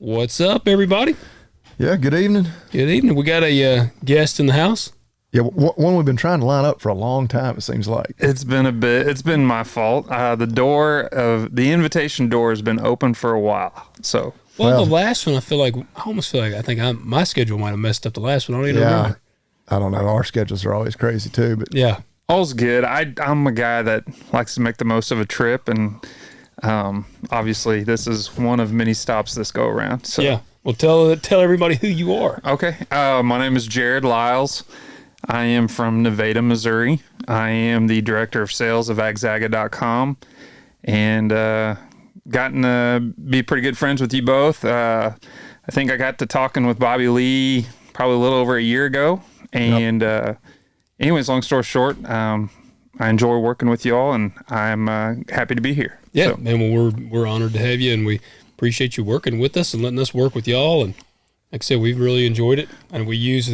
What's up, everybody? Yeah, good evening. Good evening. We got a guest in the house. Yeah, one we've been trying to line up for a long time, it seems like. It's been a bit. It's been my fault. The invitation door has been open for a while. So, well, the last one, I almost feel like my schedule might have messed up the last one. I don't even remember. I don't know. Our schedules are always crazy too, but Yeah. all's good. I'm a guy that likes to make the most of a trip, and obviously this is one of many stops this go around. So. Yeah. Well, tell everybody who you are. Okay. My name is Jared Liles. I am from Nevada, Missouri. I am the director of sales of Agzaga.com, and gotten to be pretty good friends with you both. I think I got to talking with Bobby Lee probably a little over a year ago. And anyways, long story short, I enjoy working with you all, and I'm happy to be here. Yeah, So, and we're honored to have you, and we appreciate you working with us and letting us work with y'all. And like I said, we've really enjoyed it, and we use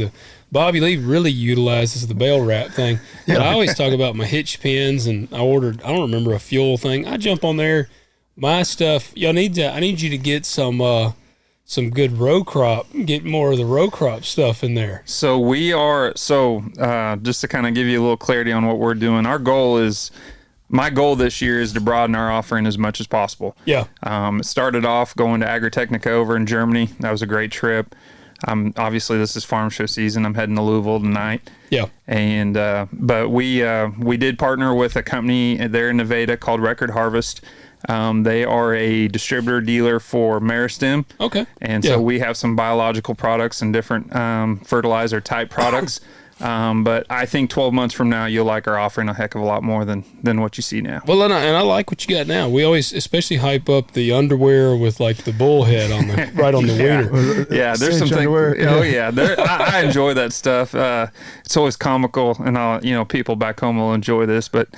Bobby Lee really utilizes the bell wrap thing. But I always talk about my hitch pins, and I don't remember a fuel thing. I jump on there, my stuff. I need you to get some good row crop, get more of the row crop stuff in there. So just to kind of give you a little clarity on what we're doing, my goal this year is to broaden our offering as much as possible. Yeah. It started off going to Agritechnica over in Germany. That was a great trip. Obviously this is farm show season. I'm heading to Louisville tonight. Yeah. And, but we did partner with a company there in Nevada called Record Harvest. They are a distributor dealer for Meristem. Okay. And so we have some biological products and different fertilizer type products. But I think 12 months from now, you'll like our offering a heck of a lot more than what you see now. Well, and I like what you got now. We always especially hype up the underwear with like the bull head on the right on the wiener. Yeah, there's some things. Oh yeah, I enjoy that stuff. It's always comical, and people back home will enjoy this, but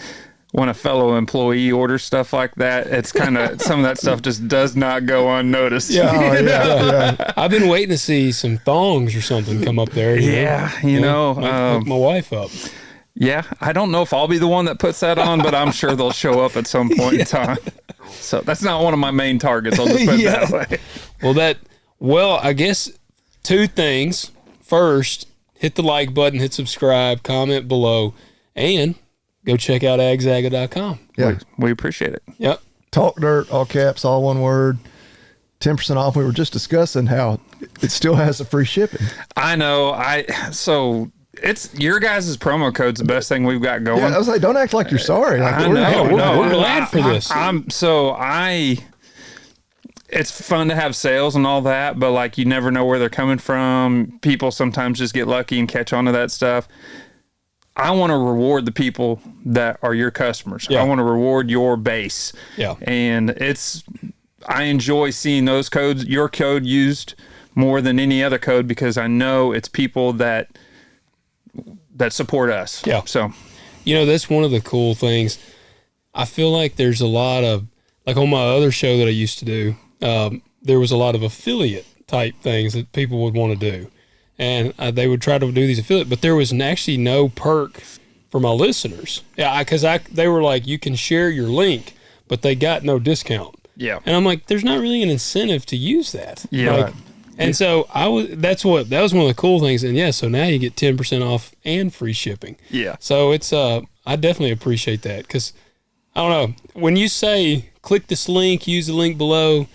when a fellow employee orders stuff like that, it's kind of some of that stuff just does not go unnoticed. Yeah. I've been waiting to see some thongs or something come up there. Hook my wife up. Yeah, I don't know if I'll be the one that puts that on, but I'm sure they'll show up at some point in time. So that's not one of my main targets. I'll just put it that way. Well, I guess two things. First, hit the like button, hit subscribe, comment below, and go check out Agzaga.com. yeah, We appreciate it. Yep. Talk Dirt, all caps, all one word, 10% off. We were just discussing how it still has the free shipping. I know. It's your guys' promo code's the best thing we've got going. Yeah, I was like, don't act like you're sorry. Like, I know. We're glad for this. It's fun to have sales and all that, but like you never know where they're coming from. People sometimes just get lucky and catch on to that stuff. I want to reward the people that are your customers. Yeah. I want to reward your base. Yeah. And I enjoy seeing those codes, your code used more than any other code, because I know it's people that support us. Yeah. So, that's one of the cool things. I feel like there's a lot of, like on my other show that I used to do, there was a lot of affiliate type things that people would want to do. And they would try to do these affiliate, but there was actually no perk for my listeners. Yeah, because they were like, you can share your link, but they got no discount. yeah. And I'm like, there's not really an incentive to use that. Yeah. Like, and so that was one of the cool things. And so now you get 10% off and free shipping. Yeah. So it's I definitely appreciate that, because I don't know, when you say click this link, use the link below,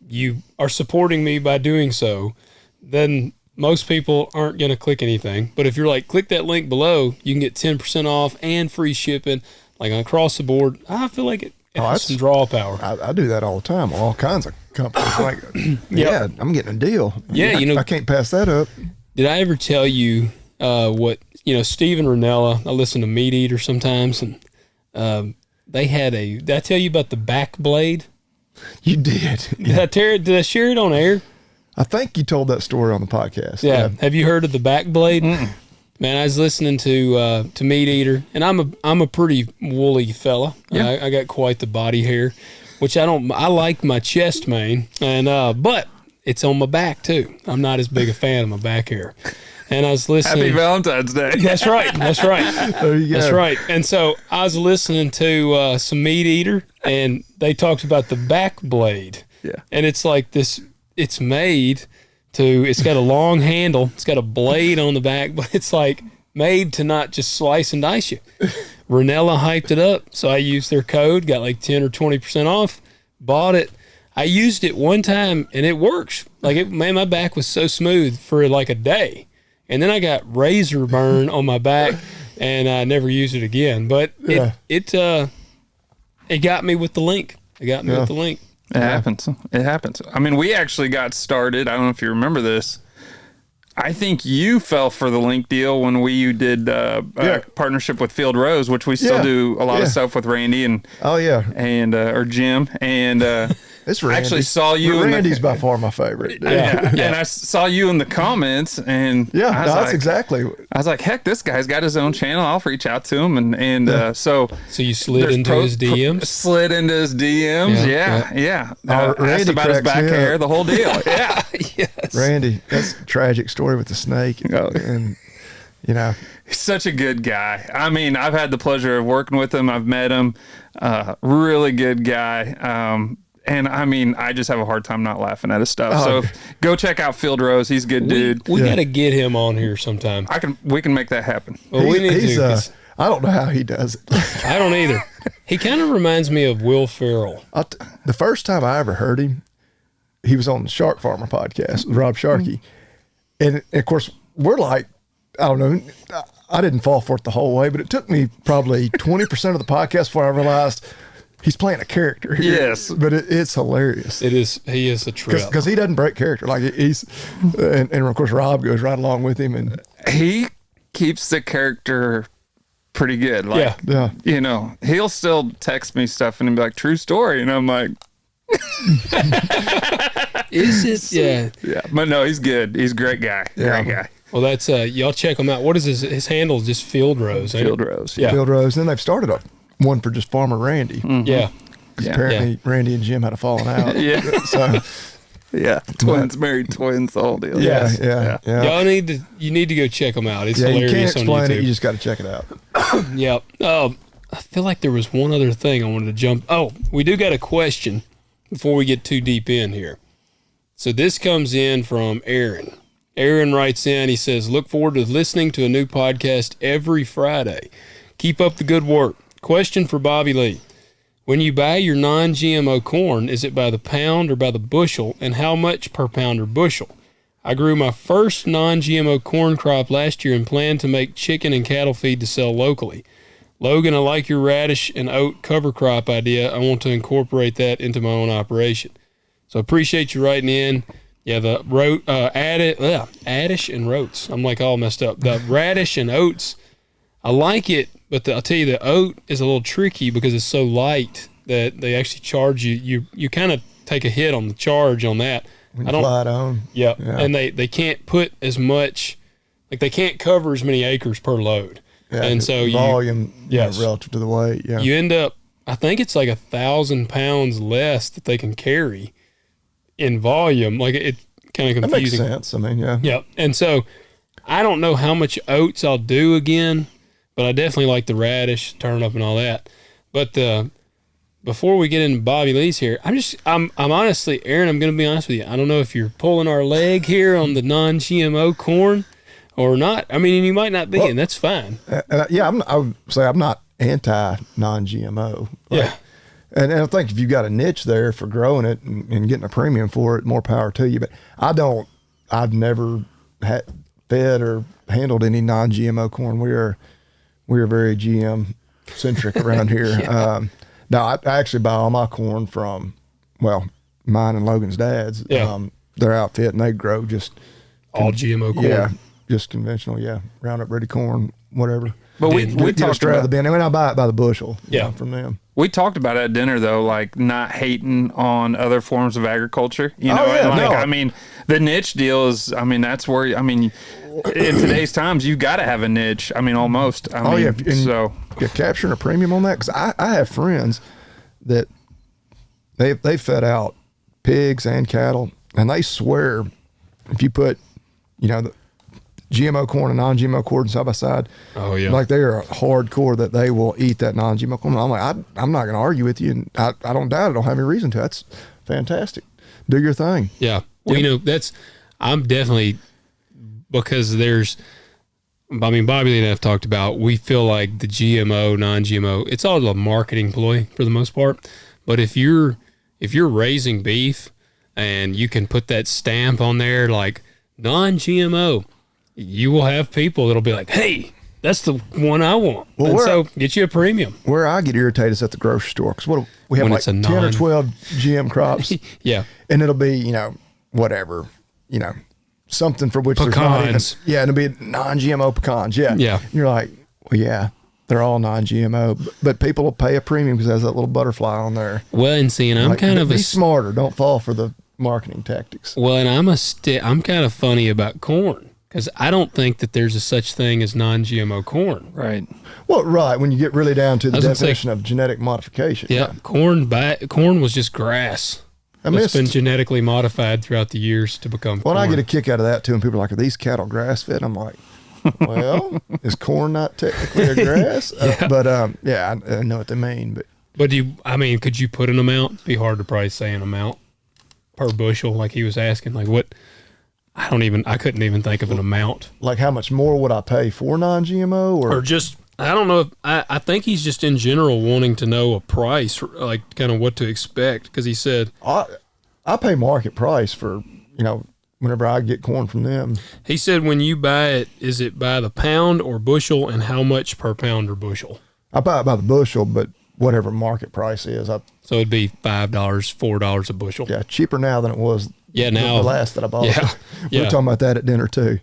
you are supporting me by doing so, then most people aren't going to click anything. But if you're like, click that link below, you can get 10% off and free shipping, like across the board. I feel like it has some draw power. I do that all the time. All kinds of companies. Like, yeah, I'm getting a deal. Yeah, I can't pass that up. Did I ever tell you what, Steven Ranella, I listen to Meat Eater sometimes, and they had did I tell you about the back blade? You did. Did I share it on air? I think you told that story on the podcast. Yeah. Have you heard of the back blade? Man, I was listening to Meat Eater, and I'm a pretty woolly fella. Yeah. I got quite the body hair, which I like my chest mane, and but it's on my back too. I'm not as big a fan of my back hair. And I was listening. Happy Valentine's Day. That's right. There you go. That's right. And so I was listening to some Meat Eater, and they talked about the back blade. Yeah. And it's like this. it's made to, it's got a long handle, it's got a blade on the back, but it's like made to not just slice and dice you. Ranella hyped it up, so I used their code, got like 10 or 20% off, bought it. I used it one time and it works. Like, it, man, my back was so smooth for like a day. And then I got razor burn on my back and I never used it again. But it got me with the link. It got me with the link. It happens. It happens. I mean, we actually got started. I don't know if you remember this. I think you fell for the link deal when we did a partnership with Field Rose, which we still do a lot of stuff with Randy and or Jim and it's Randy. I actually saw you. Randy's by far my favorite. And I saw you in the comments, and that's exactly. I was like, heck, this guy's got his own channel. I'll reach out to him, and so you slid into his DMs. Slid into his DMs. Asked about his back hair, the whole deal. Yes. Randy, that's a tragic story with the snake, and he's such a good guy. I mean, I've had the pleasure of working with him. I've met him. Really good guy. And I mean, I just have a hard time not laughing at his stuff. So go check out Field Rose. He's a good dude. We got to get him on here sometime. We can make that happen. Well, we need to. I don't know how he does it. I don't either. He kind of reminds me of Will Ferrell. The first time I ever heard him, he was on the Shark Farmer podcast with Rob Sharkey. And of course, we're like, I don't know, I didn't fall for it the whole way, but it took me probably 20% of the podcast before I realized he's playing a character here. Yes. But it's hilarious. It is. He is a trip. Because he doesn't break character. Like and of course, Rob goes right along with him. And he keeps the character pretty good. Like, he'll still text me stuff and he'll be like, true story. And I'm like, is it? Yeah. But no, he's good. He's a great guy. Great guy. Well, that's y'all check him out. What is his handle? Is just Field Rose. Field Rose. Yeah. Field Rose. Then they've started one for just Farmer Randy. Mm-hmm. Yeah. Apparently Randy and Jim had a falling out. Twins, married twins, the whole deal. Yeah. Y'all you need to go check them out. It's hilarious. You can't explain on YouTube. it. You just got to check it out. I feel like there was one other thing I wanted to jump. Oh, we do got a question before we get too deep in here. So this comes in from Aaron. Aaron writes in, he says, look forward to listening to a new podcast every Friday. Keep up the good work. Question for Bobby Lee. When you buy your non-GMO corn, is it by the pound or by the bushel, and how much per pound or bushel? I grew my first non-GMO corn crop last year and plan to make chicken and cattle feed to sell locally. Logan, I like your radish and oat cover crop idea. I want to incorporate that into my own operation. So appreciate you writing in. Yeah, the radish and roats. I'm like all messed up. The radish and oats, I like it, but I'll tell you, the oat is a little tricky because it's so light that they actually charge you. You kind of take a hit on the charge on that. When you fly it on. Yeah, and they can't put as much, like they can't cover as many acres per load. Yeah, and so volume relative to the weight. Yeah, you end up, I think it's like 1,000 pounds less that they can carry in volume. Like it kind of confusing. That makes sense. I mean, yeah. And so I don't know how much oats I'll do again, but I definitely like the radish, turnip, and all that. But before we get into Bobby Lee's here, I'm honestly, Aaron, I'm going to be honest with you. I don't know if you're pulling our leg here on the non-GMO corn or not. I mean, you might not be, and that's fine. I would say I'm not anti non-GMO. And I think if you've got a niche there for growing it and getting a premium for it, more power to you. But I've never fed or handled any non-GMO corn. We are very GM centric around here. Now I actually buy all my corn from, mine and Logan's dad's. Their outfit, and they grow just all GMO corn. Yeah, just conventional. Yeah, Roundup Ready corn, whatever. But we talked straight out of the bin, and I buy it by the bushel. Yeah, from them. We talked about it at dinner though, like not hating on other forms of agriculture. I mean, the niche deal is. I mean, that's where. I mean, in today's times, you got to have a niche. I mean, almost. Capturing a premium on that, because I have friends that they fed out pigs and cattle, and they swear if you put, the GMO corn and non-GMO corn side by side, like they are hardcore that they will eat that non-GMO corn. I'm like, I'm not going to argue with you, and I don't doubt it. I don't have any reason to. That's fantastic. Do your thing. Yeah. Well, I'm definitely, because Bobby Lee and I have talked about, we feel like the GMO, non-GMO, it's all a marketing ploy for the most part. But if you're raising beef and you can put that stamp on there like non-GMO, you will have people that'll be like, hey, that's the one I want. Well, and so get you a premium. Where I get irritated is at the grocery store, because we have like 10 or 12 GM crops. Yeah. And it'll be, whatever, something for which pecans. There's not even, it'll be non-GMO pecans. Yeah. Yeah. And you're like, well, yeah, they're all non-GMO, but people will pay a premium because it has that little butterfly on there. Well, and see, and I'm kind of be smarter. Don't fall for the marketing tactics. Well, and I'm kind of funny about corn, because I don't think that there's a such thing as non-GMO corn. Right. Well, right. When you get really down to the definition of genetic modification. Yeah. Corn was just grass. It's been genetically modified throughout the years to become corn. Well, I get a kick out of that too. And people are like, are these cattle grass fed? I'm like, well, is corn not technically a grass? Yeah. I know what they mean. But could you put an amount? It'd be hard to probably say an amount per bushel, like he was asking. Like what? I couldn't even think of an amount. Like how much more would I pay for non-GMO, or just, I don't know. I think he's just in general wanting to know a price, like kind of what to expect. Because he said, I pay market price for, whenever I get corn from them. He said, when you buy it, is it by the pound or bushel, and how much per pound or bushel? I buy it by the bushel, but whatever market price is. So it'd be $5, $4 a bushel. Yeah, cheaper now than it was. Yeah, now the last that I bought. Yeah, we were talking about that at dinner too.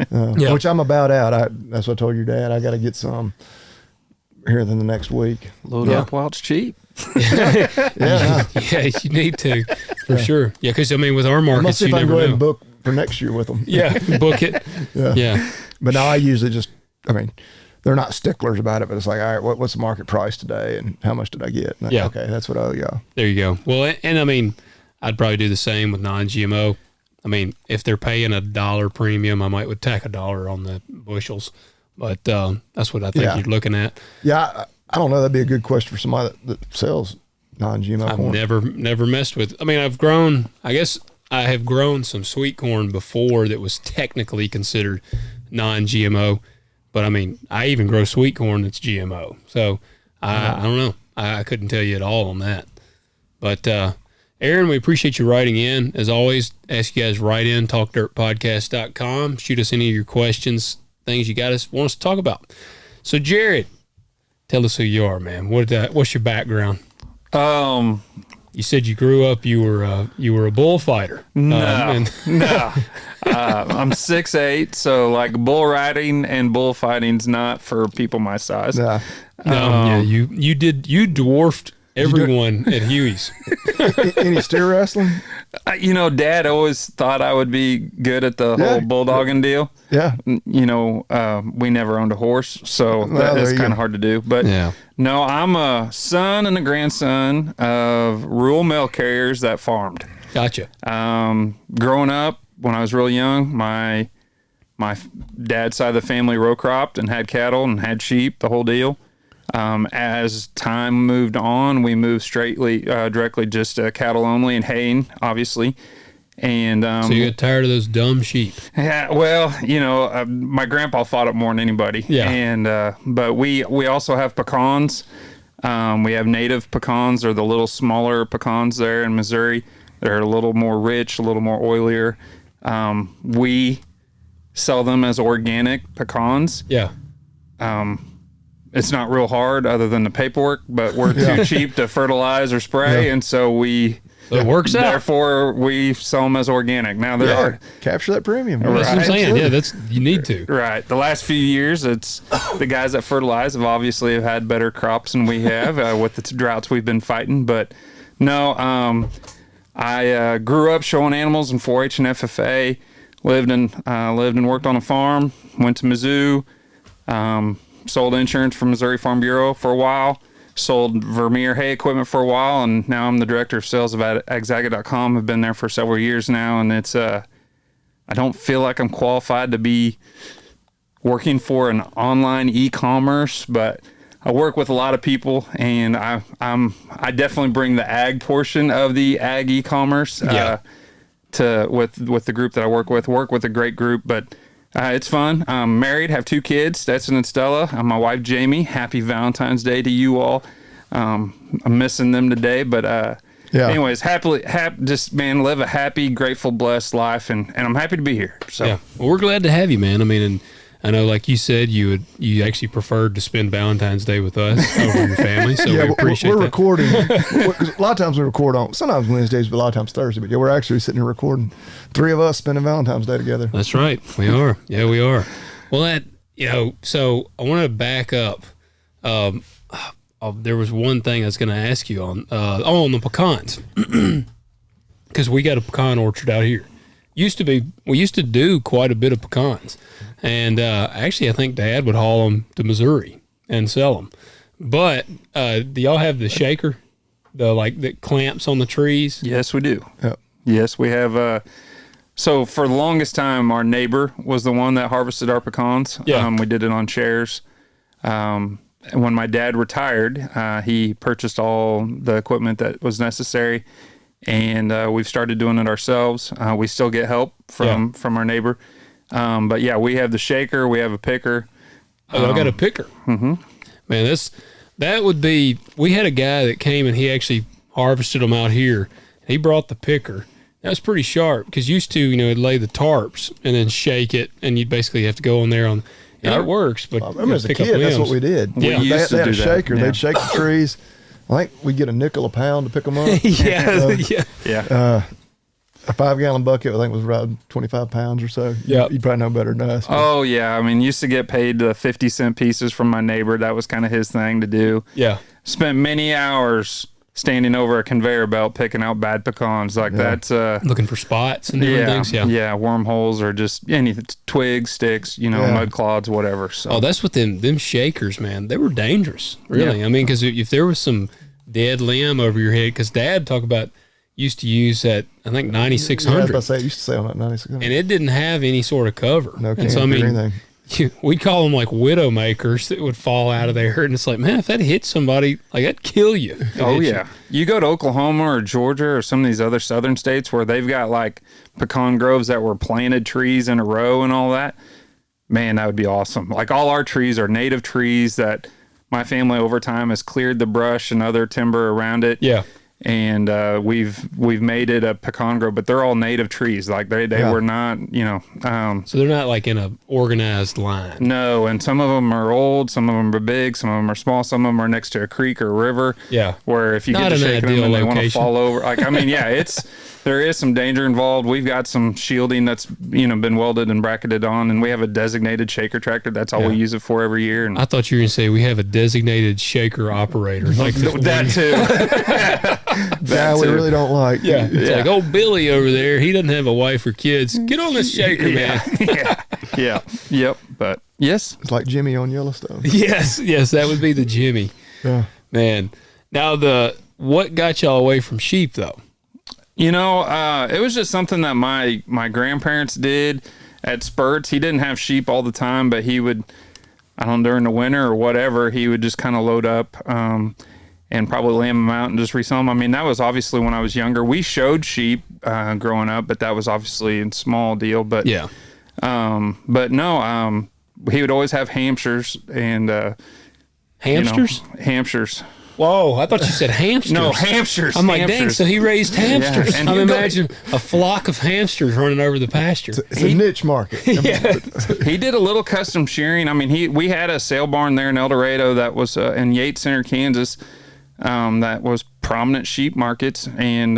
Which I'm about out. That's what I told your dad. I got to get some here in the next week. Load up while it's cheap. Yeah, you need to for sure. Yeah, because with our markets, you never know. Go ahead and book for next year with them. Yeah, book it. Yeah. But now I usually just. They're not sticklers about it, but it's like, all right, what's the market price today, and how much did I get? Okay, that's what I owe y'all. There you go. Well, and I'd probably do the same with non-GMO. If they're paying $1 premium, I would tack $1 on the bushels. But that's what I think you're looking at. Yeah, I don't know. That'd be a good question for somebody that sells non-GMO corn. I've never messed with. I've grown. I guess I have grown some sweet corn before that was technically considered non-GMO. But I even grow sweet corn that's GMO. So I don't know. I couldn't tell you at all on that. But Aaron, we appreciate you writing in. As always, ask you guys write in, talkdirtpodcast.com. Shoot us any of your questions, things you want us to talk about. So Jared, tell us who you are, man. What's your background? You said you grew up, you were a bullfighter. No. I'm 6'8", so like bull riding and bullfighting's not for people my size. You dwarfed everyone at Huey's. Any steer wrestling? Dad always thought I would be good at the whole bulldogging deal. Yeah. We never owned a horse, so that is kind of hard to do. But no, I'm a son and a grandson of rural mail carriers that farmed. Gotcha. Growing up, when I was really young, my dad's side of the family row cropped and had cattle and had sheep, the whole deal. As time moved on, we moved directly just cattle only and haying, obviously. And so you got tired of those dumb sheep? Yeah. Well, my grandpa fought it more than anybody. Yeah. And but we also have pecans. We have native pecans, or the little smaller pecans there in Missouri. They're a little more rich, a little more oilier. We sell them as organic pecans. Yeah. It's not real hard other than the paperwork, but we're too cheap to fertilize or spray, and so it works out. Therefore, we sell them as organic. Now there are capture that premium. That's what I'm saying. Yeah, you need to. Right. The last few years, it's the guys that fertilize have obviously had better crops than we have with the droughts we've been fighting. But no, I grew up showing animals in 4-H and FFA. Lived and worked on a farm. Went to Mizzou. Sold insurance for Missouri Farm Bureau for a while, sold Vermeer hay equipment for a while, and now I'm the director of sales of Agzaga.com. I've been there for several years now, and it's I don't feel like I'm qualified to be working for an online e-commerce, but I work with a lot of people, and I definitely bring the ag portion of the ag e-commerce. with the group that I work with a great group, but it's fun. I'm married, have 2 kids, Stetson and Stella. I'm my wife, Jamie. Happy Valentine's Day to you all. I'm missing them today, but anyways, just man, live a happy, grateful, blessed life, and I'm happy to be here. So Yeah. Well, we're glad to have you, man. I mean, and I know, like you said, you actually preferred to spend Valentine's Day with us over your family, so we appreciate we're that. recording. 'Cause a lot of times we record on, sometimes Wednesdays, but a lot of times Thursday. But yeah, we're actually sitting here recording. 3 of us spending Valentine's Day together. That's right. We are. Yeah, we are. Well, so I want to back up. There was one thing I was going to ask you on the pecans, because we got a pecan orchard out here. We used to do quite a bit of pecans, and actually I think Dad would haul them to Missouri and sell them. But do y'all have the shaker, that clamps on the trees? yes, we do. Yep. Yes, we have. So for the longest time, our neighbor was the one that harvested our pecans. Yeah. We did it on chairs. And when my dad retired, he purchased all the equipment that was necessary, and we've started doing it ourselves. We still get help from our neighbor, but yeah, we have the shaker, we have a picker. Oh, I got a picker. Mm-hmm. Man, that would be. We had a guy that came and he actually harvested them out here. He brought the picker. That was pretty sharp, because used to, it'd lay the tarps and then shake it, and you'd basically have to go in there on. And it works, but I remember as a kid, that's what we did. Yeah. We used They to had a do that. shaker. Yeah. They'd shake the trees. I think we'd get a nickel a pound to pick them up. yeah. Yeah. A 5-gallon bucket, I think, was around 25 pounds or so. Yep. You probably know better than us. Oh yeah, I mean, used to get paid the 50-cent pieces from my neighbor. That was kind of his thing to do. Yeah. Spent many hours standing over a conveyor belt picking out bad pecans. That's Looking for spots and different things. yeah, wormholes or just anything, twigs, sticks, mud clods, whatever. So Oh, that's what them shakers, man. They were dangerous, really. Yeah. I mean, because if there was some dead limb over your head, because Dad talked about used to use that, I think, Yeah, I was 9600, about to say, I used to say on that 9600. and it didn't have any sort of cover. No and can't so I do mean, anything. we'd call them like widow makers that would fall out of there, and it's like, man, if that hit somebody, like that'd kill you. Oh yeah, you go to Oklahoma or Georgia or some of these other southern states where they've got like pecan groves that were planted trees in a row and all that. Man, that would be awesome. Like all our trees are native trees that my family over time has cleared the brush and other timber around it. Yeah. And we've made it a pecan grove, but they're all native trees. Like they were not, So they're not like in a organized line. no. And some of them are old, some of them are big, some of them are small, some of them are next to a creek or a river. Yeah. Where if you Not get to an shaking them ideal and they want to location. fall over, like I mean, yeah, there is some danger involved. We've got some shielding that's been welded and bracketed on, and we have a designated shaker tractor. That's all we use it for every year. And I thought you were going to say we have a designated shaker operator. Like that too. Yeah, we really don't like. Yeah. It's Yeah. like old Billy over there. He doesn't have a wife or kids. Get on this shaker, man. Yep. But yes, It's like Jimmy on Yellowstone. Yes, that would be the Jimmy. Yeah. Man. Now what got y'all away from sheep though? it was just something that my grandparents did at spurts. He didn't have sheep all the time, but he would, I don't know, during the winter or whatever, he would just kind of load up and probably lamb them out and just resell them. I mean, that was obviously when I was younger. We showed sheep growing up, but that was obviously a small deal. But Yeah. but no, he would always have Hampshires and Hamsters? Hampshires. Whoa, I thought you said hamsters. No, Hampshires. I'm like, dang, Hampshires. so he raised hamsters. and I'm he'd go- imagining a flock of hamsters running over the pasture. It's a niche market. He did a little custom shearing. I mean, we had a sale barn there in El Dorado that was in Yates Center, Kansas, that was prominent sheep markets, and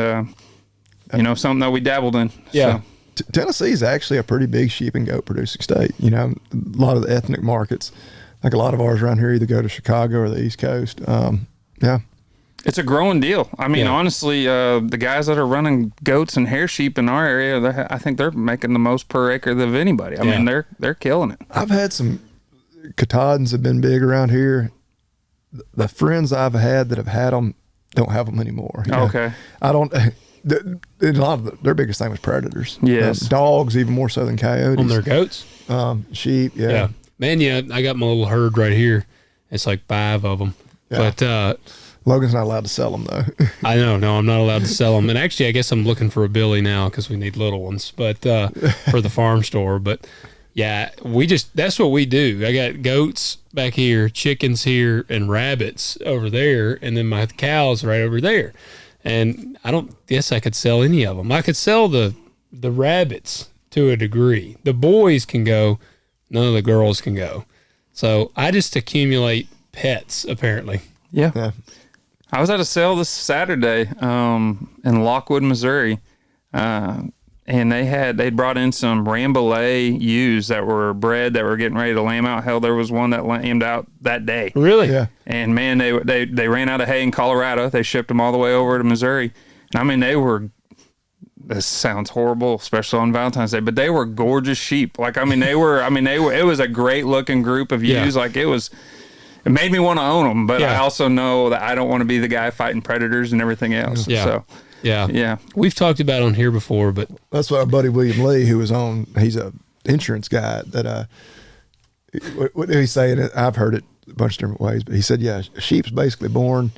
something that we dabbled in. Yeah. So, Tennessee is actually a pretty big sheep and goat producing state. A lot of the ethnic markets, like a lot of ours around here, either go to Chicago or the East Coast. Yeah. it's a growing deal. I mean, Yeah. honestly, the guys that are running goats and hair sheep in our area, I think they're making the most per acre of anybody. I mean, they're killing it. I've had some Katahdins have been big around here. The friends I've had that have had them don't have them anymore. Okay. I don't. A lot of their biggest thing was predators. Yes. Dogs, even more so than coyotes. On their goats? Sheep. Yeah. Yeah. Man, I got my little herd right here. It's like 5 of them. Yeah. But Logan's not allowed to sell them though. I know. No, I'm not allowed to sell them. And actually, I guess I'm looking for a Billy now because we need little ones, but for the farm store. But yeah, that's what we do. I got goats back here, chickens here, and rabbits over there, and then my cows right over there. And I don't guess I could sell any of them. I could sell the rabbits to a degree. The boys can go, none of the girls can go. So I just accumulate pets, apparently. Yeah. I was at a sale this Saturday in Lockwood, Missouri, and they brought in some Rambouillet ewes that were bred that were getting ready to lamb out. Hell, there was one that lambed out that day. Really? Yeah. And man, they ran out of hay in Colorado. They shipped them all the way over to Missouri. And I mean, this sounds horrible, especially on Valentine's Day, but they were gorgeous sheep. Like, it was a great looking group of ewes. Yeah. Like it made me want to own them, but Yeah. I also know that I don't want to be the guy fighting predators and everything else. Yeah. So, Yeah. We've talked about it on here before, but That's what our buddy William Lee, who was on, he's a insurance guy that, what did he say? And I've heard it a bunch of different ways, but he said, yeah, a sheep's basically born,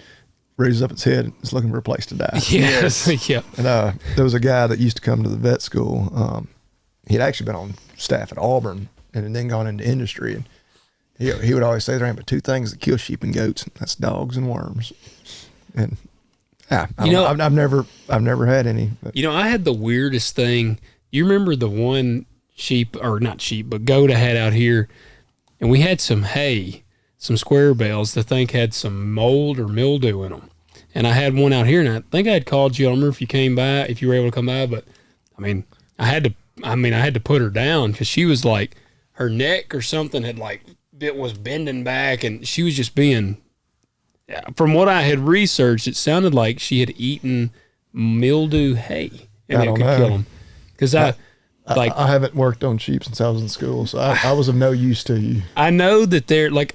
raises up its head, it's looking for a place to die. yes. Yeah. And there was a guy that used to come to the vet school. He'd actually been on staff at Auburn and then gone into industry. And he would always say there ain't but two things that kill sheep and goats. And that's dogs and worms. And I've never had any. But. I had the weirdest thing. You remember the one sheep, or not sheep, but goat I had out here, and we had some hay, some square bales that I think had some mold or mildew in them. And I had one out here, and I think I had called you. I don't remember if you came by, if you were able to come by, but I had to put her down because she was like, her neck or something it was bending back, and she was just being, from what I had researched, it sounded like she had eaten mildew hay, and it could kill them. Because I haven't worked on sheep since I was in school, so I was of no use to you. I know that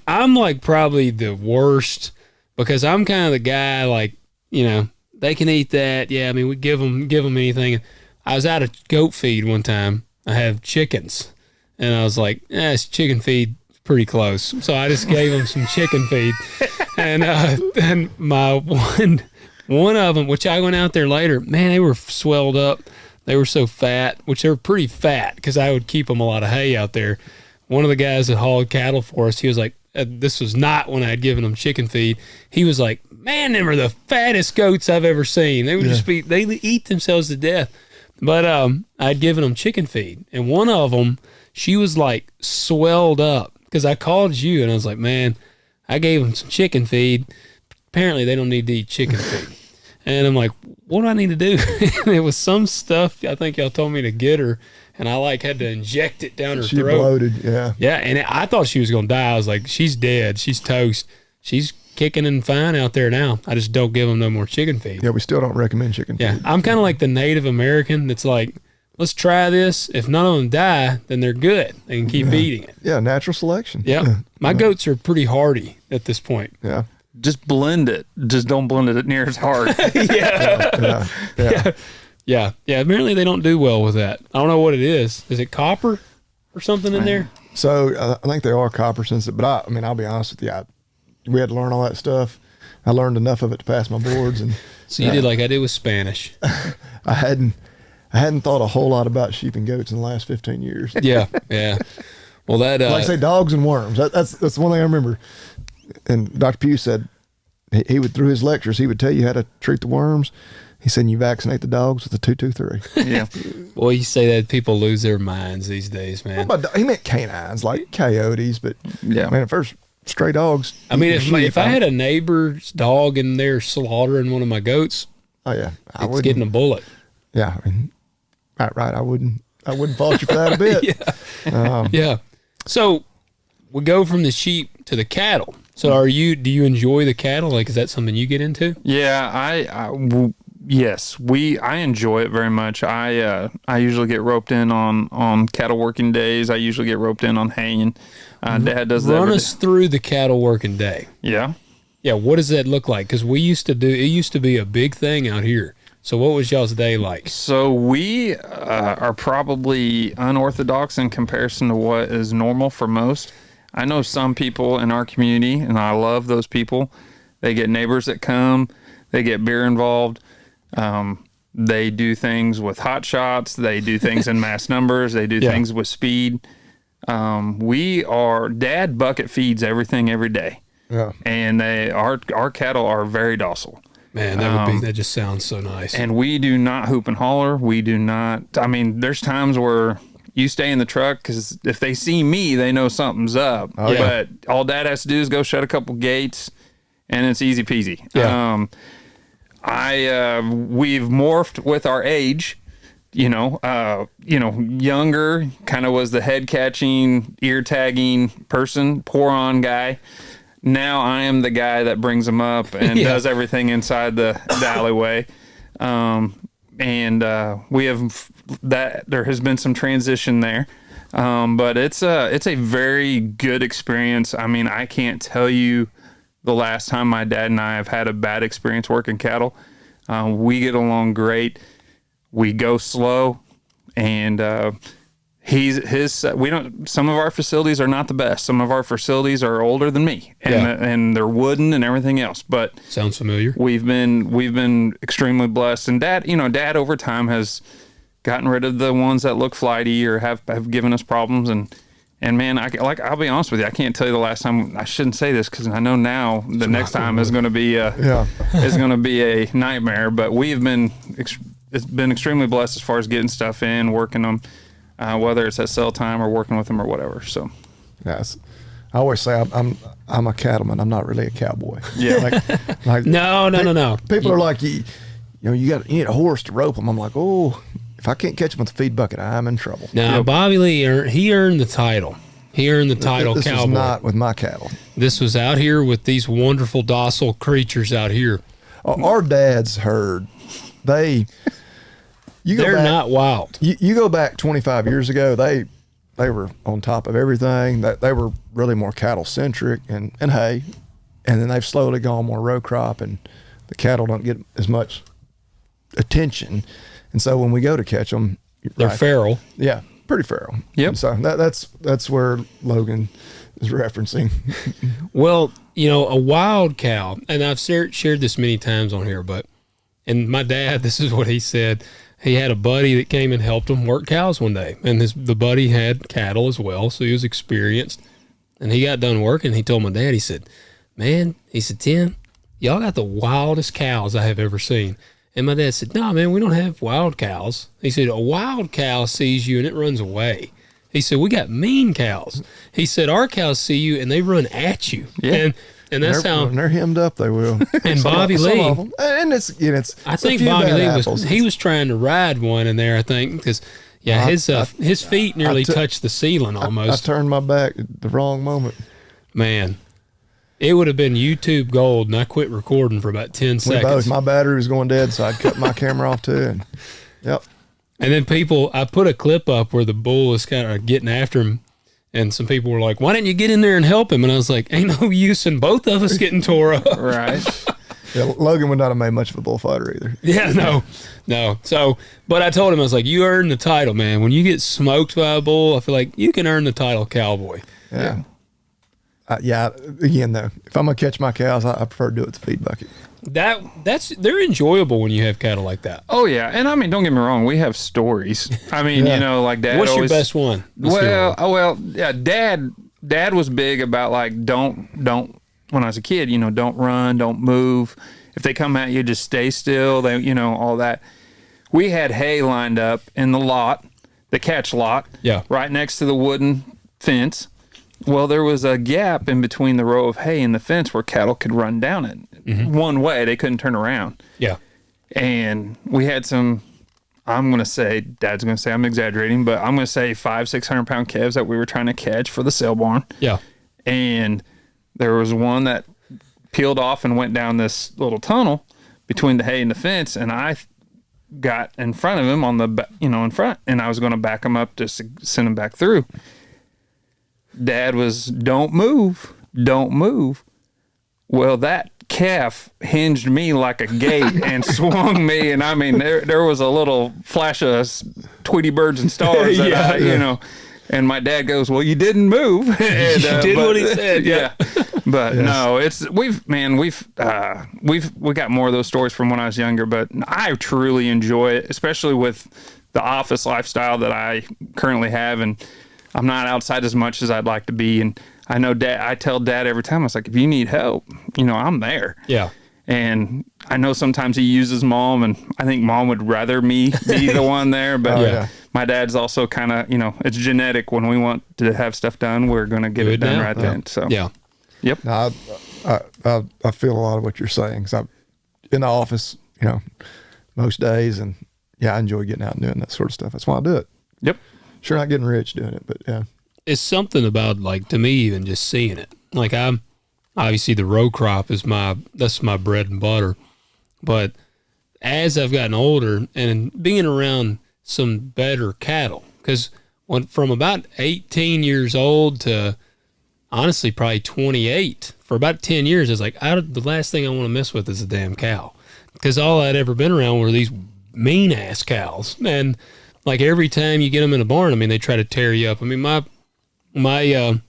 I'm probably the worst because I'm kind of the guy they can eat that. Yeah, we give them anything. I was out of goat feed one time. I have chickens, and I was like, it's chicken feed. Pretty close. So I just gave them some chicken feed. And my one of them, which I went out there later, man, they were swelled up. They were so fat, which they were pretty fat because I would keep them a lot of hay out there. One of the guys that hauled cattle for us, he was like, this was not when I had given them chicken feed. He was like, man, them are the fattest goats I've ever seen. They would they eat themselves to death. But I'd given them chicken feed. And one of them, she was like swelled up. Because I called you and I was like, man, I gave them some chicken feed. Apparently they don't need to eat chicken feed. And I'm like, what do I need to do? And it was some stuff I think y'all told me to get her, and I had to inject it down her throat. She bloated, yeah. Yeah, and I thought she was going to die. I was like, she's dead. She's toast. She's kicking and fine out there now. I just don't give them no more chicken feed. Yeah, we still don't recommend chicken feed. Yeah, I'm kind of like the Native American that's like, let's try this. If none of them die, then they're good. They can keep eating it. Yeah, natural selection. Yeah. My goats are pretty hardy at this point. Yeah. Just blend it. Just don't blend it near as hard. Yeah. Apparently they don't do well with that. I don't know what it is. Is it copper or something in there? So I think they are copper sensitive, but I'll be honest with you. We had to learn all that stuff. I learned enough of it to pass my boards. And so you did like I did with Spanish. I hadn't thought a whole lot about sheep and goats in the last 15 years. Yeah. Well, that like I say, dogs and worms. That's one thing I remember. And Dr. Pugh said he would, through his lectures, he would tell you how to treat the worms. He said you vaccinate the dogs with the 223. Yeah. Well, you say that people lose their minds these days, man. Well, he meant canines, like coyotes, but at first stray dogs. If I had a neighbor's dog in there slaughtering one of my goats, it's getting a bullet. Yeah, right. I wouldn't fault you for that a bit. Yeah. So we go from the sheep to the cattle. So do you enjoy the cattle? Like, is that something you get into? Yeah, yes, I enjoy it very much. I usually get roped in on cattle working days. I usually get roped in on haying. Dad does that. Run us through the cattle working day. Yeah. Yeah. What does that look like? Because it used to be a big thing out here. So what was y'all's day like? So we are probably unorthodox in comparison to what is normal for most. I know some people in our community, and I love those people, They get neighbors that come. They get beer involved. They do things with hot shots. They do things in mass numbers. They do things with speed. Dad bucket feeds everything every day. Yeah. And our cattle are very docile. Man, that just sounds so nice. And we do not hoop and holler. We do not. I mean, there's times where you stay in the truck because if they see me, they know something's up. Oh, yeah. But all Dad has to do is go shut a couple gates, and it's easy peasy. Yeah. We've morphed with our age. Younger kind of was the head catching, ear tagging person, pour on guy. Now I am the guy that brings them up and does everything inside the alleyway. We have that. There has been some transition there, but it's a very good experience. I mean, I can't tell you the last time my dad and I have had a bad experience working cattle. We get along great. We go slow, and some of our facilities are not the best. Some of our facilities are older than me, and they're wooden and everything else. But sounds familiar. We've been extremely blessed, and Dad over time has gotten rid of the ones that look flighty or have given us problems. And man, I'll be honest with you, I can't tell you the last time. I shouldn't say this because I know now the next time is going to be a nightmare. But it's been extremely blessed as far as getting stuff in, working them. Whether it's at sell time or working with them or whatever. So, yes, I always say I'm a cattleman. I'm not really a cowboy. Yeah, no. People are like, you need a horse to rope them. I'm like, oh, if I can't catch them with a feed bucket, I'm in trouble. Now, Bobby Lee earned the title. He earned the title this cowboy. Was not with my cattle. This was out here with these wonderful docile creatures out here. Our dad's herd, they're not wild. You go back 25 years ago, they were on top of everything. They were really more cattle centric and hay, and then they've slowly gone more row crop, and the cattle don't get as much attention. And so when we go to catch them, they're feral. Yeah, pretty feral. Yep. And so that's where Logan is referencing. Well, a wild cow, and I've shared this many times on here, and my dad, this is what he said. He had a buddy that came and helped him work cows one day, and the buddy had cattle as well, so he was experienced. And he got done working. He told my dad, he said, "Man," he said, "Tim, y'all got the wildest cows I have ever seen." And my dad said, "No, man, we don't have wild cows." He said, "A wild cow sees you and it runs away." He said, "We got mean cows." He said, "Our cows see you and they run at you." Yeah. And that's when they're hemmed up, they will. And Bobby Lee, and it's I think Bobby Lee was trying to ride one in there. I think because his feet nearly touched the ceiling almost. I turned my back at the wrong moment. Man, it would have been YouTube gold, and I quit recording for about 10 seconds. My battery was going dead, so I cut my camera off too. And yep. And then I put a clip up where the bull is kind of getting after him. And some people were like, "Why didn't you get in there and help him?" And I was like, "Ain't no use in both of us getting tore up." Right. Yeah, Logan would not have made much of a bullfighter either. Yeah, no. So, but I told him, I was like, "You earned the title, man. When you get smoked by a bull, I feel like you can earn the title cowboy." Yeah. Again, though, if I'm going to catch my cows, I prefer to do it with the feed bucket. They're enjoyable when you have cattle like that. Oh yeah, and I mean, don't get me wrong, we have stories. I mean, like Dad. What's your best one? Dad was big about like don't. When I was a kid, don't run, don't move. If they come at you, just stay still. They, all that. We had hay lined up in the lot, the catch lot, right next to the wooden fence. Well, there was a gap in between the row of hay and the fence where cattle could run down it one way. They couldn't turn around. Yeah. And we had some, I'm going to say, Dad's going to say I'm exaggerating, but I'm going to say 500-600 pound calves that we were trying to catch for the sale barn. Yeah. And there was one that peeled off and went down this little tunnel between the hay and the fence. And I got in front of him on the, in front, and I was going to back him up just to send him back through. Dad was, don't move. Well, that calf hinged me like a gate and swung me. And I mean, there was a little flash of Tweety birds and stars that and my dad goes, "Well, you didn't move." And, you did what he said. Yeah. But no, we got more of those stories from when I was younger, but I truly enjoy it, especially with the office lifestyle that I currently have. And I'm not outside as much as I'd like to be. And I know I tell Dad every time, I was like, if you need help, I'm there. Yeah. And I know sometimes he uses Mom, and I think Mom would rather me be the one there. But my dad's also kind of, it's genetic. When we want to have stuff done, we're going to get it done right then. So yeah. Yep. No, I feel a lot of what you're saying. Cause I'm in the office, most days, and I enjoy getting out and doing that sort of stuff. That's why I do it. Yep. Sure, not getting rich doing it, but yeah. It's something about, like, to me, even just seeing it. Like, I'm obviously the row crop that's my bread and butter. But as I've gotten older and being around some better cattle, because from about 18 years old to honestly probably 28, for about 10 years, it's like, the last thing I want to mess with is a damn cow. Because all I'd ever been around were these mean ass cows. And like every time you get them in a barn, I mean, they try to tear you up. I mean, my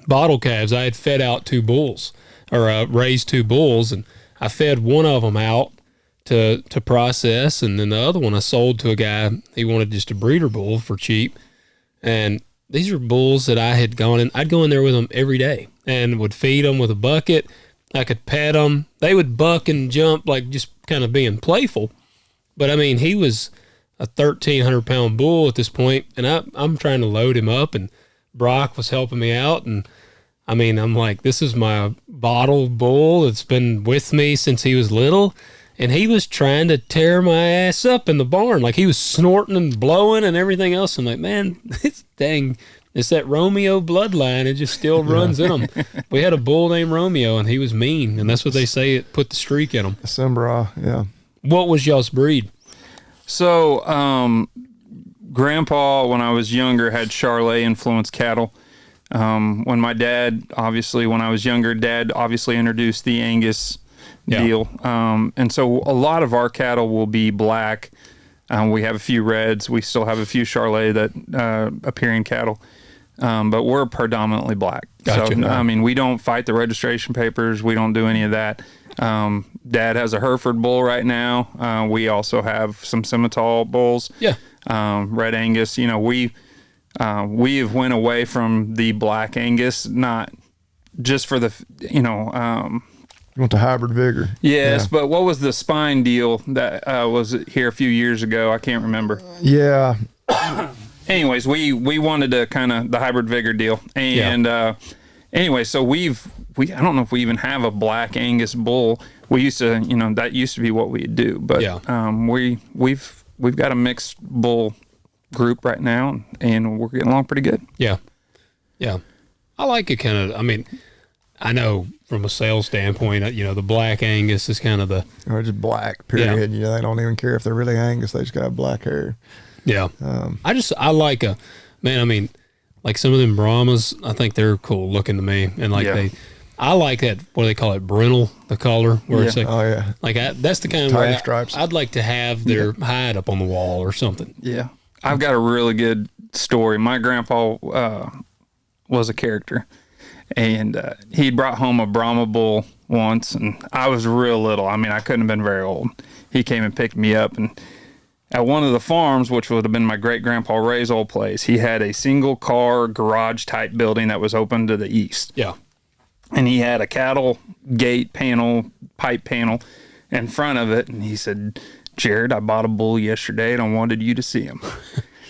bottle calves, I had fed out 2 bulls, or raised 2 bulls, and I fed one of them out to process, and then the other one I sold to a guy. He wanted just a breeder bull for cheap. And these are bulls that I'd go in there with them every day and would feed them with a bucket. I could pet them. They would buck and jump, like just kind of being playful. But I mean, he was a 1,300-pound bull at this point, and I'm trying to load him up, and Brock was helping me out. And I mean, I'm like, this is my bottle bull that's been with me since he was little. And he was trying to tear my ass up in the barn. Like, he was snorting and blowing and everything else. I'm like, man, it's that Romeo bloodline. It just still runs in them. We had a bull named Romeo, and he was mean. And that's what they say, it put the streak in him. December, yeah. What was y'all's breed? So, Grandpa, when I was younger, had Charolais influenced cattle. When my dad, obviously, when I was younger, Dad obviously introduced the Angus deal. And so a lot of our cattle will be black. We have a few reds. We still have a few Charolais that appearing cattle. But we're predominantly black. Gotcha. So, I mean, we don't fight the registration papers. We don't do any of that. Dad has a Hereford bull right now. We also have some Simmental bulls. Yeah. Red Angus. We have went away from the black Angus, not just for the, You want the hybrid vigor? Yes, but what was the spine deal that was here a few years ago? I can't remember. Yeah. Anyways, we wanted to kind of the hybrid vigor deal, and anyway, so we I don't know if we even have a black Angus bull. We used to, that used to be what we'd do, but we've got a mixed bull group right now, and we're getting along pretty good. Yeah, yeah, I like it kind of. I mean, I know from a sales standpoint, the black Angus is kind of or just black, period. Yeah. They don't even care if they're really Angus. They just got black hair. Yeah. I like I mean, like some of them Brahmas, I think they're cool looking to me. And I like that, what do they call it? Brindle, the color, where it's like, that's the kind Tiger of stripes. I'd like to have their hide up on the wall or something. Yeah. I've got a really good story. My grandpa was a character. And he brought home a Brahma bull once, and I was real little. I mean, I couldn't have been very old. He came and picked me up, and at one of the farms, which would have been my great-grandpa Ray's old place, he had a single-car garage-type building that was open to the east. Yeah. And he had a cattle gate panel, pipe panel in front of it, and he said, Jared, I bought a bull yesterday, and I wanted you to see him.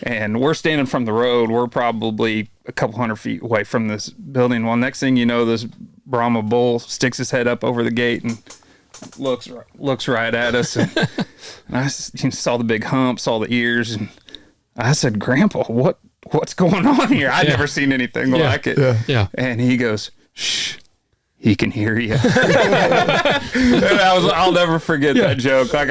And we're standing from the road. We're probably a couple hundred feet away from this building. Well, next thing you know, this Brahma bull sticks his head up over the gate and looks right at us. And I saw the big hump, saw the ears, and I said, Grandpa, what's going on here? I'd never seen anything like it. Yeah. And he goes, shh. He can hear you. I'll never forget that joke. Like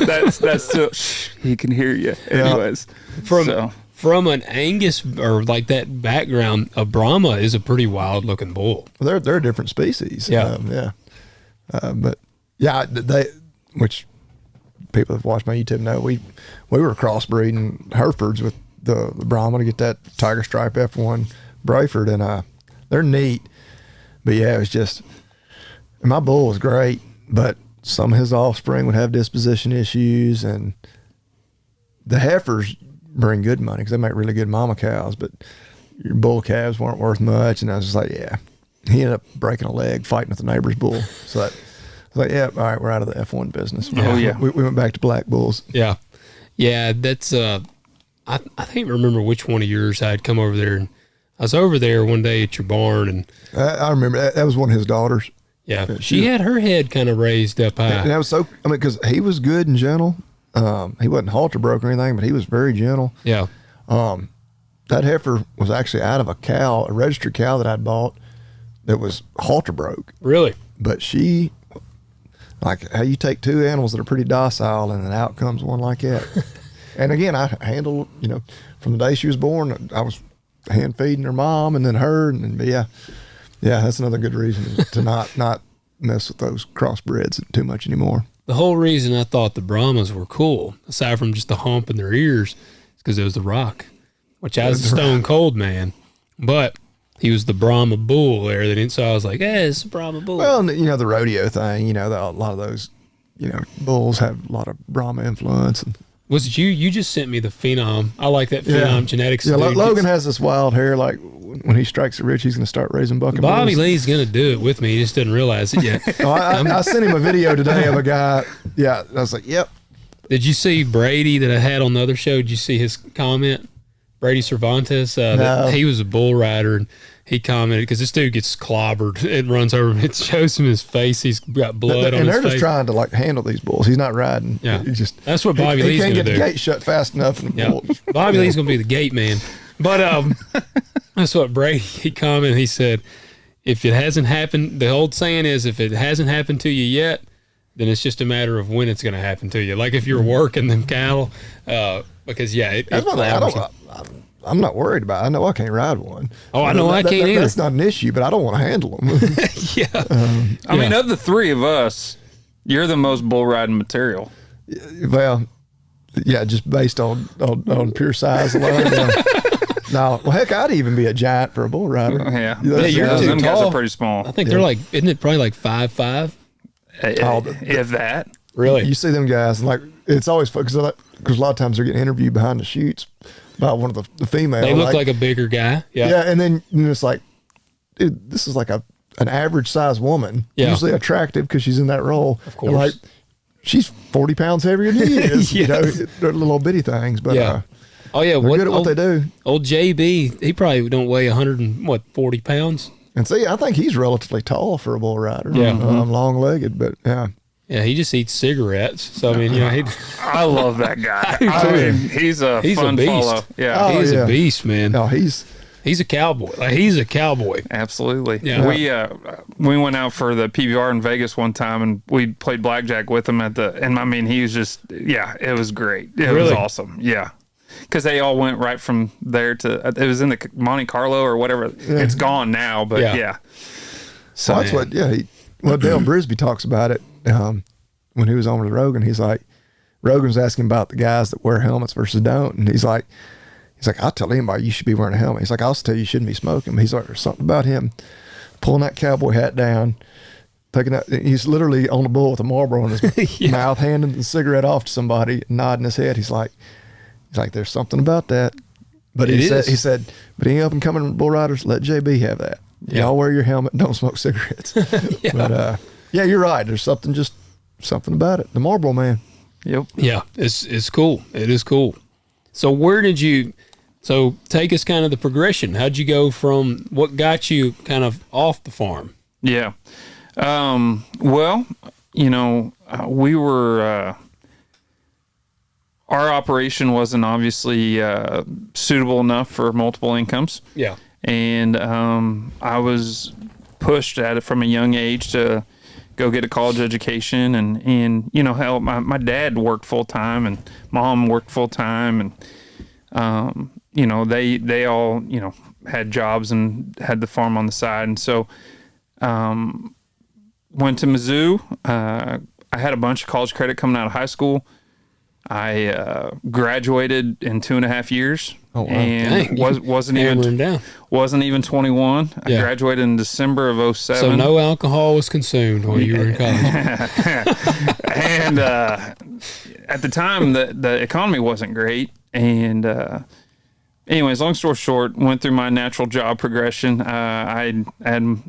that's still, shh, he can hear you. Anyways, from an Angus or like that background, a Brahma is a pretty wild looking bull. Well, they're a different species. But they, which people that watch my YouTube know, we were crossbreeding Herefords with the Brahma to get that Tiger Stripe F1 Brayford, and they're neat. But yeah, it was just, and my bull was great, but some of his offspring would have disposition issues, and the heifers bring good money because they make really good mama cows, but your bull calves weren't worth much. And I was just like, yeah, he ended up breaking a leg fighting with the neighbor's bull. So that, I was like, yeah, all right, we're out of the F1 business. Oh, yeah. We went back to black bulls. Yeah. Yeah. That's, I can't remember which one of yours I had come over there. And I was over there one day at your barn, and I remember that was one of his daughters. yeah, she had her head kind of raised up high. And that was so, I mean, because he was good and gentle. He wasn't halter broke or anything, but he was very gentle. Yeah. That heifer was actually out of a registered cow that I'd bought that was halter broke. Really? But she, like how you take two animals that are pretty docile and then out comes one like that. And again, I handled, from the day she was born, I was hand feeding her mom and then her. And yeah, that's another good reason to not mess with those crossbreds too much anymore. The whole reason I thought the Brahmas were cool, aside from just the hump in their ears, is because it was the rock, which I was a stone cold man, but he was the Brahma bull there. So I was like, hey, it's a Brahma bull. Well, the rodeo thing, a lot of those, bulls have a lot of Brahma influence. And was it you? You just sent me the Phenom. I like that Phenom genetics. Yeah, Logan has this wild hair. Like when he strikes it rich, he's going to start raising bucking Bobby bulls. Lee's going to do it with me. He just didn't realize it yet. I sent him a video today of a guy. Yeah, I was like, yep. Did you see Brady that I had on the other show? Did you see his comment? Brady Cervantes. No. He was a bull rider, and he commented because this dude gets clobbered. It runs over him. It shows him his face. He's got blood on his face. And they're just trying to handle these bulls. He's not riding. Yeah, that's what Bobby Lee's going to do. He can't get the gate shut fast enough. And the bull, Bobby Lee's going to be the gate man. But that's what Brady, he commented. He said, if it hasn't happened, the old saying is, if it hasn't happened to you yet, then it's just a matter of when it's going to happen to you. Like if you're working them cattle, because I'm not worried about it. I know I can't ride one. Oh, I know I can't either. That's not an issue, but I don't want to handle them. I mean, of the three of us, you're the most bull riding material. Well, yeah, just based on pure size alone. No, well, heck, I'd even be a giant for a bull rider. Yeah, you're too them tall. guys are pretty small. I think they're like, isn't it probably like 5'5"? If that. Really? You see them guys, and it's always fun because a lot of times they're getting interviewed behind the chutes by one of the females. They look like a bigger guy. Yeah. Yeah, and then it's like, dude, this is like an average size woman, usually attractive because she's in that role. Of course. And she's 40 pounds heavier than he is. They're little bitty things, but oh yeah, they're good at what they do. Old JB, he probably don't weigh 140 pounds. And see, I think he's relatively tall for a bull rider. Yeah. Long legged, but yeah. Yeah, he just eats cigarettes. So I mean, I love that guy. He's a fun beast. follow. Yeah, he's a beast, man. No, he's a cowboy. He's a cowboy. Absolutely. Yeah. We went out for the PBR in Vegas one time, and we played blackjack with him he was just it was great. It was awesome. Yeah. Because they all went right from there to it was in the Monte Carlo or whatever. Yeah. It's gone now, but yeah. So that's what Dale Brisby talks about it when he was on with Rogan. He's like, Rogan's asking about the guys that wear helmets versus don't, and he's like, I'll tell anybody you should be wearing a helmet. He's like, I'll tell you shouldn't be smoking. But he's like, there's something about him pulling that cowboy hat down, taking that. He's literally on the bull with a Marlboro in his mouth, handing the cigarette off to somebody, nodding his head. He's like, there's something about that. But he said, but any up and coming bull riders, let JB have that. Yeah. Y'all wear your helmet, don't smoke cigarettes. But you're right. There's something about it. The Marlboro man. Yep. Yeah, it's cool. It is cool. So take us kind of the progression. How'd you go from what got you kind of off the farm? Yeah. Well, we were, our operation wasn't obviously suitable enough for multiple incomes. Yeah. And I was pushed at it from a young age to go get a college education. And hell, my dad worked full time and mom worked full time. And, they all, had jobs and had the farm on the side. And so went to Mizzou. I had a bunch of college credit coming out of high school. I graduated in 2.5 years. Oh, wow. And Dang, wasn't hammering down. even 21. I Yeah. graduated in December of 07. So no alcohol was consumed while you were in college. And at the time, the economy wasn't great. And anyways, long story short, went through my natural job progression. I had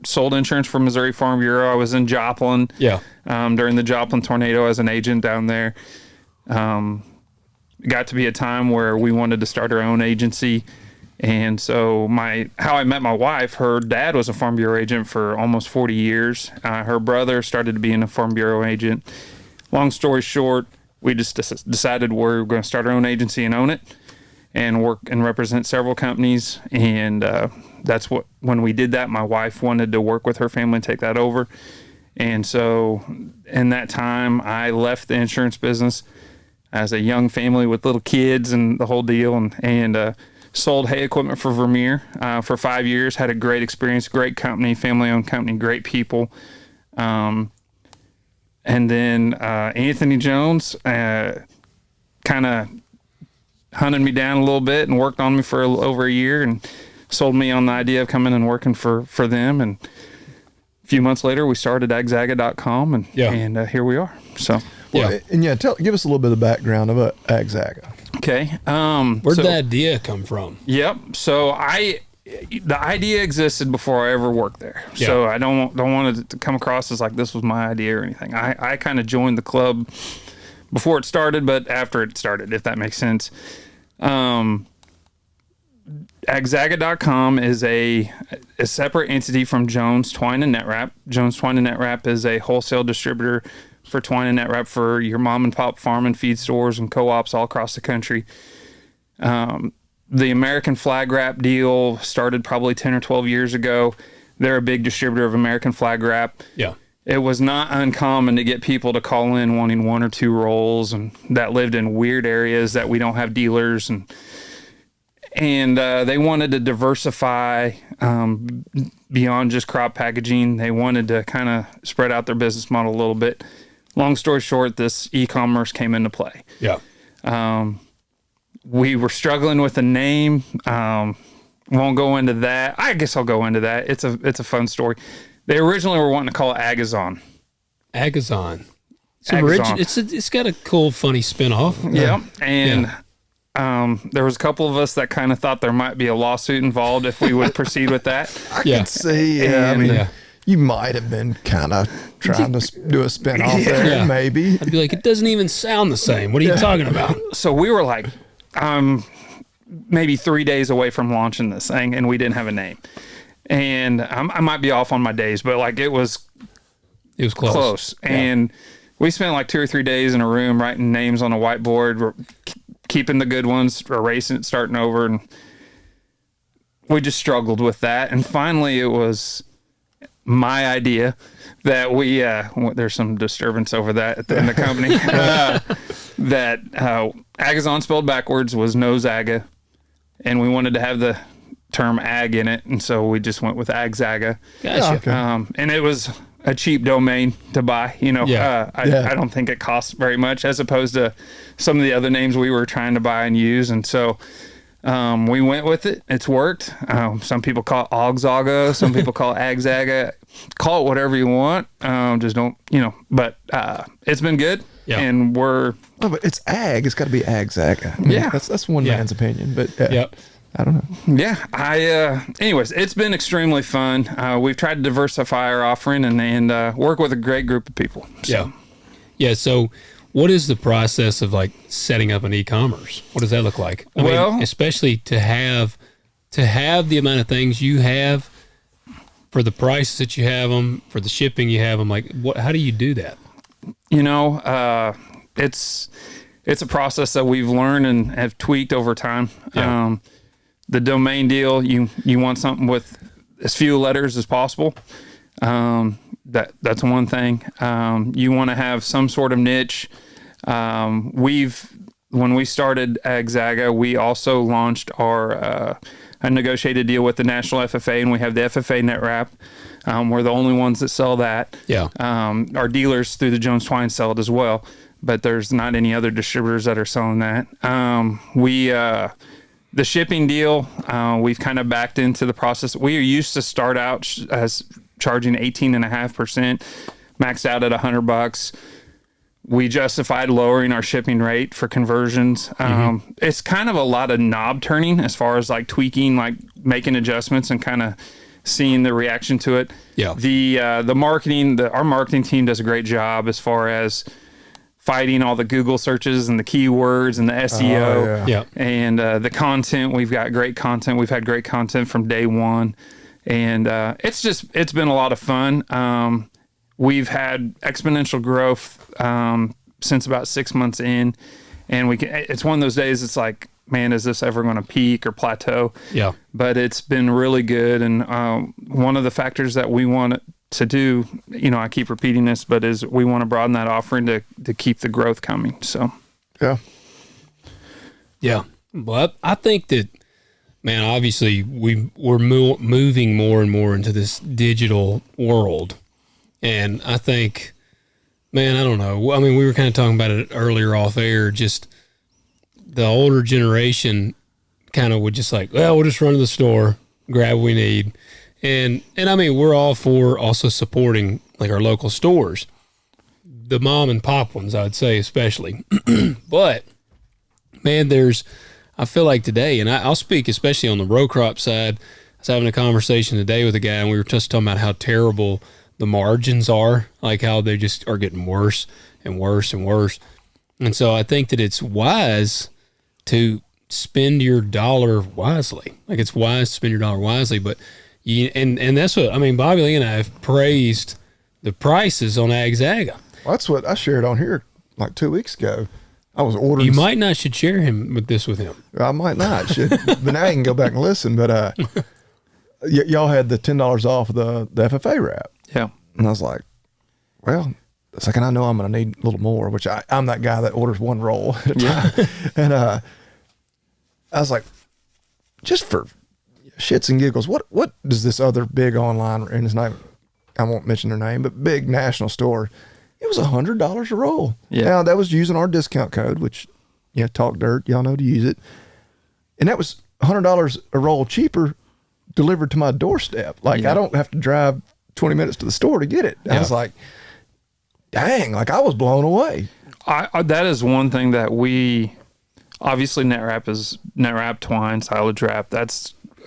sold insurance for Missouri Farm Bureau. I was in Joplin. Yeah. During the Joplin tornado as an agent down there. Got to be a time where we wanted to start our own agency. And so how I met my wife, her dad was a Farm Bureau agent for almost 40 years. Her brother started being a Farm Bureau agent. Long story short, we just decided we're going to start our own agency and own it and work and represent several companies. And when we did that, my wife wanted to work with her family and take that over. And so in that time, I left the insurance business as a young family with little kids and the whole deal, and sold hay equipment for Vermeer for 5 years. Had a great experience, great company, family-owned company, great people. And then Anthony Jones kind of hunted me down a little bit and worked on me for over a year and sold me on the idea of coming and working for them. And a few months later, we started Agzaga.com, and here we are. So, Well, and give us a little bit of background about Agzaga. Okay. Where'd the idea come from? Yep. So the idea existed before I ever worked there. Yeah. So I don't want it to come across as like this was my idea or anything. I kind of joined the club before it started, but after it started, if that makes sense. Agzaga.com is a separate entity from Jones Twine and Net Wrap. Jones Twine and Net Wrap is a wholesale distributor for twine and net wrap for your mom and pop farm and feed stores and co-ops all across the country. The American Flag Wrap deal started probably 10 or 12 years ago. They're a big distributor of American Flag Wrap. Yeah. It was not uncommon to get people to call in wanting 1 or 2 rolls, and that lived in weird areas that we don't have dealers, and they wanted to diversify beyond just crop packaging. They wanted to kind of spread out their business model a little bit. Long story short, this e-commerce came into play. Yeah. We were struggling with a name. Won't go into that. I guess I'll go into that. It's a fun story. They originally were wanting to call it Agazon. Agazon. Agazon. It's got a cool, funny spinoff. Yeah. And there was a couple of us that kind of thought there might be a lawsuit involved if we would proceed with that. I can see, you might have been kind of trying to do a spin-off there, maybe. I'd be like, it doesn't even sound the same. What are you talking about? So we were like, maybe 3 days away from launching this thing, and we didn't have a name. And I might be off on my days, but like it was close. Yeah. And we spent like 2 or 3 days in a room writing names on a whiteboard, keeping the good ones, erasing it, starting over, and we just struggled with that. And finally, it was my idea that there's some disturbance over that in the company, that Agazon spelled backwards was no Zaga, and we wanted to have the term ag in it, and so we just went with Agzaga. Gotcha. Okay. And it was a cheap domain to buy. I don't think it costs very much as opposed to some of the other names we were trying to buy and use, and so we went with it. It's worked. Some people call it Agzaga. Some people call it Agzaga. Call it whatever you want. Just don't, but it's been good. Yeah. And but it's ag. It's got to be Agzaga. I mean, Yeah. That's one man's opinion, but Yep. I don't know. yeah, anyways, it's been extremely fun. We've tried to diversify our offering and work with a great group of people. So. Yeah. So what is the process of like setting up an e-commerce? What does that look like? I mean, especially to have the amount of things you have for the prices that you have them, for the shipping you have them, like how do you do that? It's a process that we've learned and have tweaked over time. Yeah. The domain deal, you want something with as few letters as possible. That's one thing. You want to have some sort of niche. When we started Agzaga, we also launched a negotiated deal with the National FFA, and we have the FFA Net Wrap. We're the only ones that sell that. Yeah. Our dealers through the Jones Twine sell it as well. but there's not any other distributors that are selling that. The shipping deal, we've kind of backed into the process. We used to start out as charging 18.5%, maxed out at $100. We justified lowering our shipping rate for conversions. It's kind of a lot of knob turning as far as like tweaking, like making adjustments and kind of seeing the reaction to it. Yeah. The marketing, our marketing team does a great job as far as fighting all the Google searches and the keywords and the SEO and the content. We've got great content. We've had great content from day one, and it's been a lot of fun. We've had exponential growth since about 6 months in, and it's one of those days. It's like, man, is this ever going to peak or plateau? Yeah. But it's been really good, and one of the factors that we want to do, I keep repeating this, but is we want to broaden that offering to keep the growth coming. So, yeah. Well, I think that, man, obviously we're moving more and more into this digital world, and I think, man, I don't know. I mean, we were kind of talking about it earlier off air. Just the older generation kind of would just like, well, we'll just run to the store, grab what we need. And I mean, we're all for also supporting like our local stores, the mom and pop ones, I'd say, especially. But man, I feel like today, and I'll speak especially on the row crop side. I was having a conversation today with a guy, and we were just talking about how terrible the margins are, like how they just are getting worse and worse and worse. And so I think that it's wise to spend your dollar wisely. Like, it's wise to spend your dollar wisely, but and that's what, I mean, Bobby Lee and I have praised the prices on Agzaga. Well, that's what I shared on here like 2 weeks ago. I was ordering. You might not should share him with him. I might not should, but now you can go back and listen. But y'all had the $10 off the FFA wrap. Yeah. And I was like, well, it's like, and I know I'm going to need a little more, which I'm that guy that orders one roll at a time. And I was like, just for shits and giggles, what does this other big online, and his name, I won't mention their name, but big national store, it was $100 a roll. Yeah. Now that was using our discount code, which, talk dirt, y'all know to use it. And that was $100 a roll cheaper delivered to my doorstep. Like, I don't have to drive 20 minutes to the store to get it. I was like, dang, like I was blown away. That is one thing that obviously net wrap, twine, silage wrap.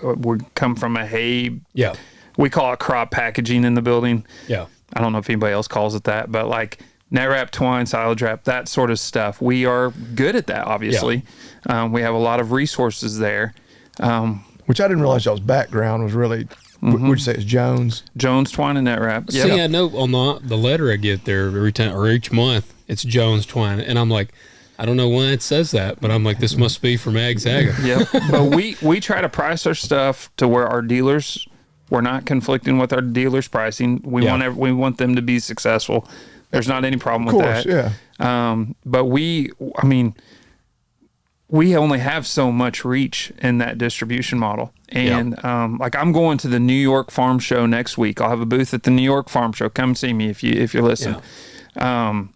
We come from a hay. Yeah. We call it crop packaging in the building. Yeah. I don't know if anybody else calls it that, but like net wrap, twine, silage wrap, that sort of stuff. We are good at that, obviously. Yeah. We have a lot of resources there. Which I didn't realize y'all's background was really, would you say it's Jones? Jones Twine and net wrap. Yep. See, I know on the letter I get there every time or each month, it's Jones Twine. And I'm like, I don't know why it says that, but I'm like, this must be from Agzaga. Yeah. But we try to price our stuff to where our dealers, we're not conflicting with our dealers' pricing. We want them to be successful. There's not any problem with that. Yeah. But we only have so much reach in that distribution model. And like, I'm going to the New York Farm Show next week. I'll have a booth at the New York Farm Show. Come see me if you listen. Yeah.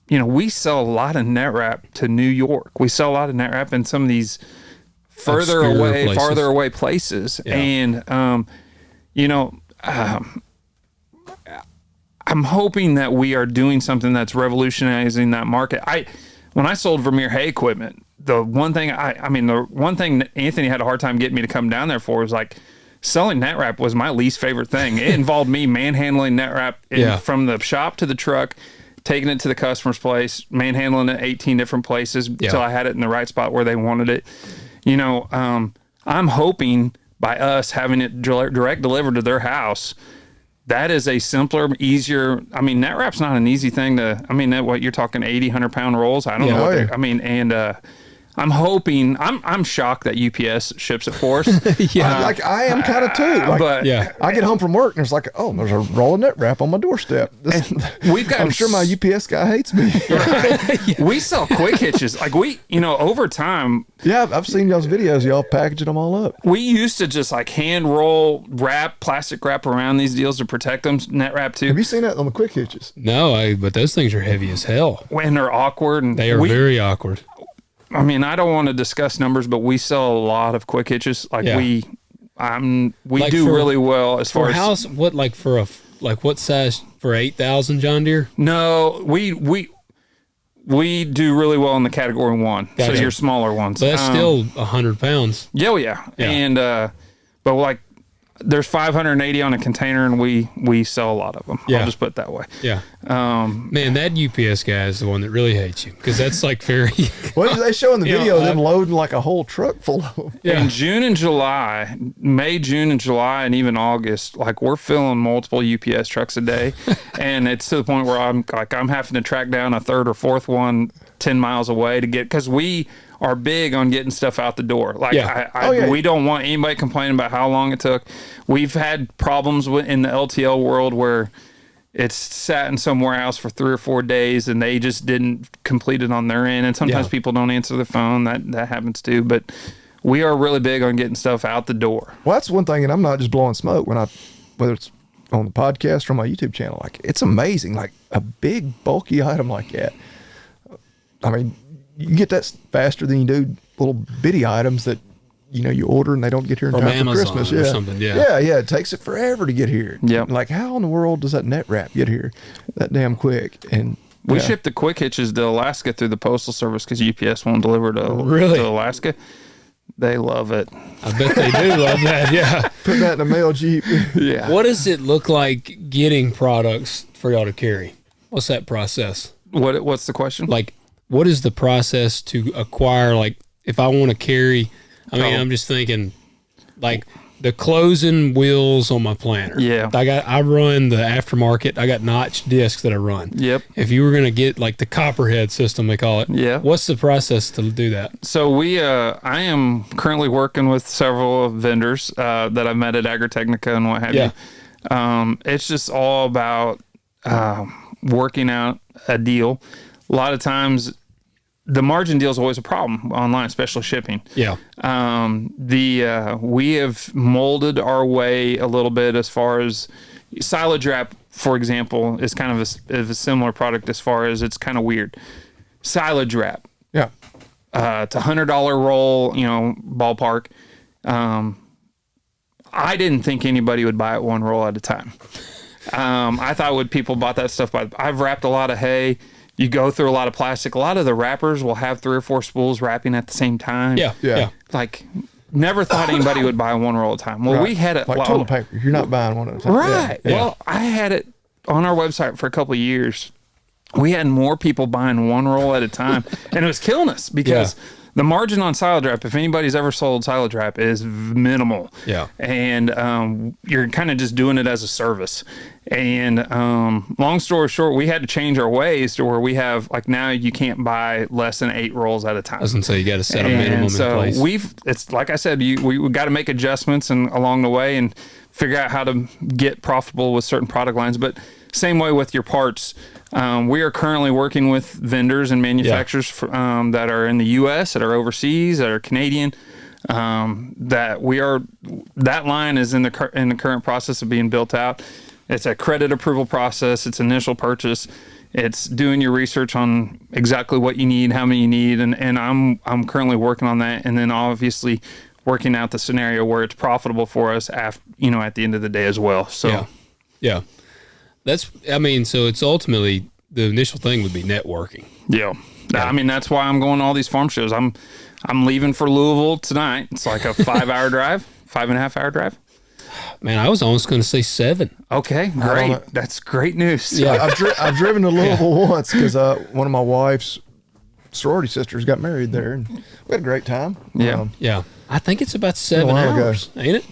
We sell a lot of net wrap to New York. We sell a lot of net wrap in some of these farther away places. Yeah. And, I'm hoping that we are doing something that's revolutionizing that market. When I sold Vermeer hay equipment, the one thing Anthony had a hard time getting me to come down there for was like, selling net wrap was my least favorite thing. It involved me manhandling net wrap from the shop to the truck, taking it to the customer's place, manhandling it 18 different places until I had it in the right spot where they wanted it. I'm hoping by us having it direct delivered to their house, that is a simpler, easier. I mean, net wrap's not an easy thing what you're talking 80, 100-pound rolls. I don't know. I'm hoping. I'm shocked that UPS ships it for us. Like I am kind of too. Like, but Yeah. I get home from work and there's like, oh, there's a roll of net wrap on my doorstep. we've got. I'm sure my UPS guy hates me. We sell quick hitches. Like over time, Yeah, I've seen y'all's videos. Y'all packaging them all up. we used to just like hand roll plastic wrap around these deals to protect them. Net wrap too. Have you seen that on the quick hitches? No, but those things are heavy as hell. When they're awkward and They are very awkward. I mean, I don't want to discuss numbers, but we sell a lot of quick hitches. Like Yeah. we Like do for- really well as far For as house, what like for a like what size for 8,000 John Deere? No, we do really well in the category 1. Gotcha. So your smaller ones. But that's still 100 pounds. Yeah. And but like there's 580 on a container, and we sell a lot of them. Yeah. I'll just put it that way. Yeah. Man, that UPS guy is the one that really hates you because that's like very. What did they show in the You know, video? Them loading like a whole truck full of them. Yeah. In June and July, May, June, and July, and even August, like we're filling multiple UPS trucks a day, and it's to the point where I'm having to track down a third or fourth one 10 miles away to get, because we are big on getting stuff out the door. Like Yeah. we don't want anybody complaining about how long it took. We've had problems in the LTL world where it's sat in some warehouse for 3 or 4 days and they just didn't complete it on their end. And sometimes Yeah. people don't answer the phone. That happens too. But we are really big on getting stuff out the door. Well, that's one thing, and I'm not just blowing smoke whether it's on the podcast or my YouTube channel. Like, it's amazing. Like a big bulky item like that. I mean, you get that faster than you do little bitty items that you order and they don't get here in From time Amazon for Christmas. or Yeah. something, yeah. Yeah. It takes it forever to get here. Yep. Like, how in the world does that net wrap get here that damn quick? And We yeah. ship the quick hitches to Alaska through the Postal Service because UPS won't deliver to Alaska. They love it. I bet they do love that. Yeah. Put that in a mail Jeep. Yeah. What does it look like getting products for y'all to carry? What's that process? What's the question? Like, what is the process to acquire? Like, if I want to carry, I'm just thinking, like the closing wheels on my planter. Yeah. I run the aftermarket. I got notched discs that I run. Yep. If you were gonna get like the copperhead system, they call it. Yeah. What's the process to do that? So I am currently working with several vendors that I've met at Agritechnica and what have Yeah. you. It's just all about working out a deal. A lot of times, the margin deal is always a problem online, especially shipping. Yeah. We have molded our way a little bit as far as silage wrap, for example, is kind of a similar product as far as it's kind of weird. Silage wrap. Yeah. It's $100 roll, ballpark. I didn't think anybody would buy it one roll at a time. I thought people bought that stuff I've wrapped a lot of hay. You go through a lot of plastic. A lot of the wrappers will have 3 or 4 spools wrapping at the same time. Yeah. Like, never thought anybody would buy one roll at a time. Well, we had it like toilet paper. You're not buying one at a time. right. Yeah. Well, I had it on our website for a couple of years. We had more people buying one roll at a time, and it was killing us because the margin on silage wrap, if anybody's ever sold silage wrap, is minimal. Yeah. And you're kind of just doing it as a service. And long story short, we had to change our ways to where we have, like, now you can't buy less than 8 rolls at a time. I was gonna say you got to set a minimum And so in place. it's like I said, we got to make adjustments and along the way and figure out how to get profitable with certain product lines. But same way with your parts. We are currently working with vendors and manufacturers that are in the U.S., that are overseas, that are Canadian. That line is in the current process of being built out. It's a credit approval process. It's initial purchase. It's doing your research on exactly what you need, how many you need, and I'm currently working on that. And then obviously working out the scenario where it's profitable for us at the end of the day as well. So yeah. So it's ultimately the initial thing would be networking. Yeah. I mean, that's why I'm going to all these farm shows. I'm leaving for Louisville tonight. It's like a 5-hour drive, 5.5-hour drive. Man, I was almost going to say 7. Okay, great. That's great news. Yeah. I've driven to Louisville once because one of my wife's sorority sisters got married there, and we had a great time. Yeah. Yeah. I think it's about 7 while ago. hours, ain't it?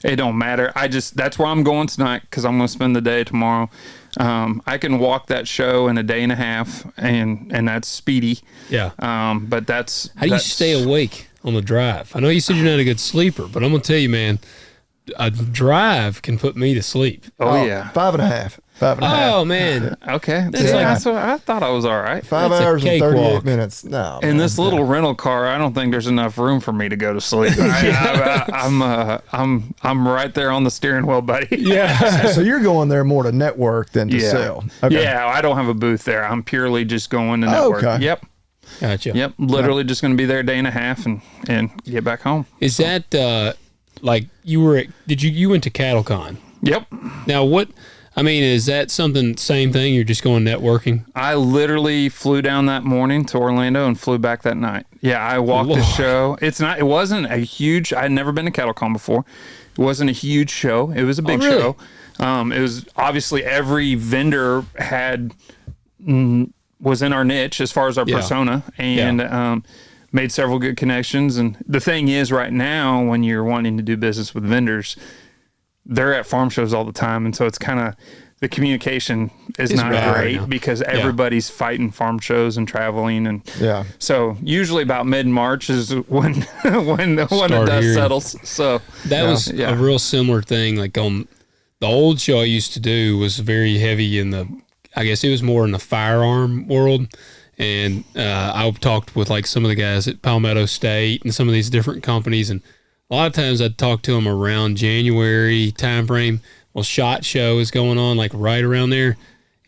It don't matter. That's where I'm going tonight because I'm going to spend the day tomorrow. I can walk that show in a day and a half, and that's speedy. Yeah. But that's how do you stay awake on the drive? I know you said you're not a good sleeper, but I'm going to tell you, man, a drive can put me to sleep. Oh yeah. 5.5. 5.5. Oh man. Okay. That's I thought I was all right. 5 That's a hours and 38 cakewalk. minutes. No. In this little rental car, I don't think there's enough room for me to go to sleep. I'm right there on the steering wheel, buddy. Yeah. So you're going there more to network than to sell. Okay. Yeah, I don't have a booth there. I'm purely just going to network. Okay. Yep. Gotcha. Yep. Literally just going to be there a day and a half and get back home. Is that like you were? You went to CattleCon? Yep. Now what? I mean, is that same thing? You're just going networking? I literally flew down that morning to Orlando and flew back that night. Yeah, I walked the show. It wasn't a huge, I had never been to CattleCon before. It wasn't a huge show. It was a big really? show. It was obviously every vendor was in our niche as far as our persona, and made several good connections. And the thing is, right now, when you're wanting to do business with vendors, they're at farm shows all the time, and so it's kind of the communication is not great because everybody's fighting farm shows and traveling, and so usually about mid-March is when the dust settles. So that was a real similar thing. Like on the old show I used to do was very heavy in the, I guess it was more in the firearm world. And I've talked with like some of the guys at Palmetto State and some of these different companies, and a lot of times I'd talk to them around January timeframe. Well, SHOT Show is going on like right around there,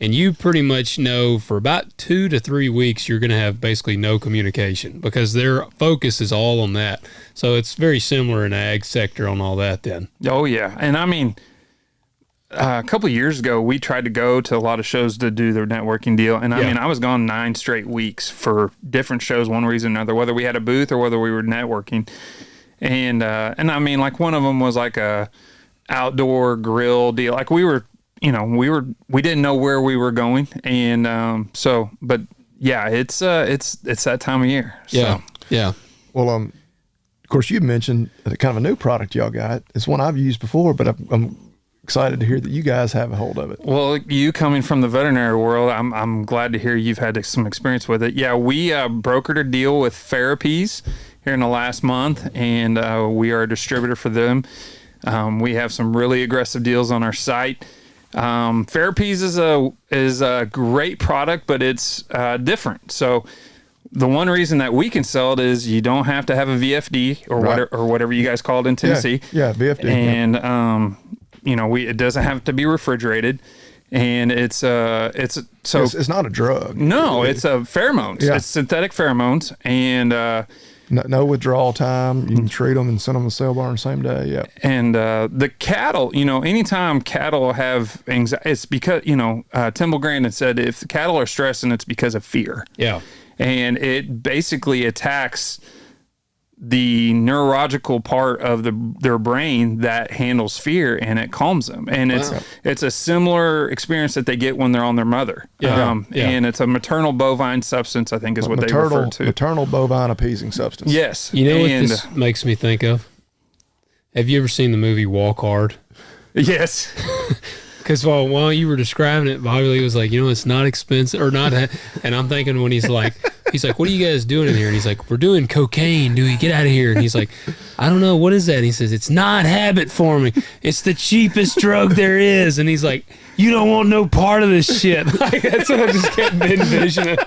and you pretty much know for about 2 to 3 weeks you're going to have basically no communication because their focus is all on that. So it's very similar in the ag sector on all that then. Oh yeah, and I mean, a couple of years ago, we tried to go to a lot of shows to do their networking deal. And I mean, I was gone 9 straight weeks for different shows, one reason or another, whether we had a booth or whether we were networking. And I mean, like one of them was like a outdoor grill deal. Like we didn't know where we were going. And but yeah, it's that time of year. So. Yeah. Yeah. Well, of course, you mentioned kind of a new product y'all got. It's one I've used before, but I'm excited to hear that you guys have a hold of it. Well, you coming from the veterinary world, I'm glad to hear you've had some experience with it. Yeah, we brokered a deal with Therapies here in the last month, and we are a distributor for them. We have some really aggressive deals on our site. Therapies is a great product, but it's different. So the one reason that we can sell it is you don't have to have a VFD or whatever you guys call it in Tennessee. Yeah, VFD. And it doesn't have to be refrigerated, and it's not a drug. No, it's a pheromones. Yeah. It's synthetic pheromones, and no withdrawal time. You can treat them and send them to sale barn same day. Yeah. And the cattle, anytime cattle have anxiety, it's because Timble Grandin said if the cattle are stressing, it's because of fear. Yeah. And it basically attacks the neurological part of their brain that handles fear, and it calms them. And it's a similar experience that they get when they're on their mother. And it's a maternal bovine substance, I think is what they refer to. Maternal bovine appeasing substance. Yes. You know what this makes me think of? Have you ever seen the movie Walk Hard? Yes. Because while you were describing it, Bobby Lee was like, it's not expensive or not. And I'm thinking when he's like, what are you guys doing in here? And he's like, we're doing cocaine. Do we get out of here? And he's like, I don't know. What is that? And he says, it's not habit forming. It's the cheapest drug there is. And he's like, you don't want no part of this shit. Like, that's what I just kept envisioning.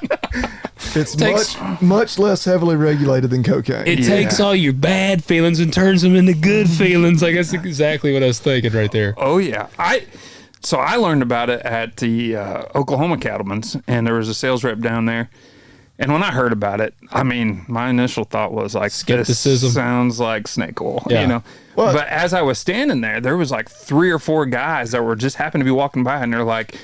It's much less heavily regulated than cocaine. It takes all your bad feelings and turns them into good feelings. Like, that's exactly what I was thinking right there. Oh, yeah. So I learned about it at the Oklahoma Cattlemen's, and there was a sales rep down there. And when I heard about it, I mean, my initial thought was like, skepticism. This sounds like snake oil, Well, but as I was standing there was like 3 or 4 guys that were just happened to be walking by, and they're like,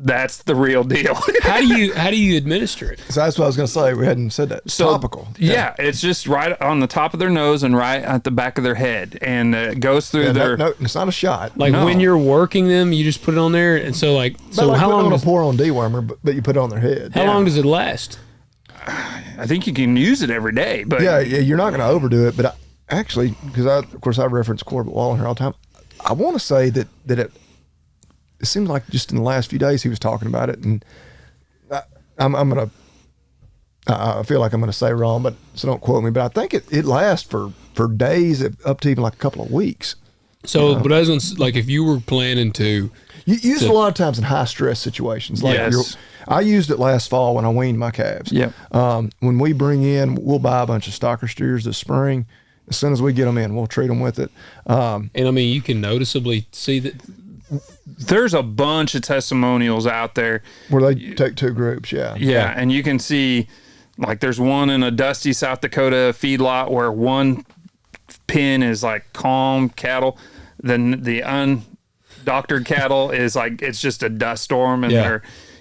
that's the real deal. How do you administer it? So that's what I was going to say. We hadn't said that. It's topical. Yeah, it's just right on the top of their nose and right at the back of their head, and it goes through their. No, it's not a shot. Like when you're working them, you just put it on there, and so how long? A pour-on dewormer, but you put it on their head. How long does it last? I think you can use it every day, but yeah, you're not going to overdo it. But actually, because of course I reference Corbett Wallen here all the time. I want to say that it seems like just in the last few days he was talking about it, and I feel like I'm gonna say wrong, but so don't quote me. But I think it lasts for days, up to even like a couple of weeks. So, but I was gonna, like, if you were planning to, you use it a lot of times in high stress situations. Like Yes. I used it last fall when I weaned my calves. Yep. When we bring in, we'll buy a bunch of stocker steers this spring. As soon as we get them in, we'll treat them with it. and I mean, you can noticeably see that. There's a bunch of testimonials out there. Where they take two groups, yeah. Yeah, and you can see, like, there's one in a dusty South Dakota feedlot where one pen is like calm cattle, then the undoctored cattle is like it's just a dust storm, and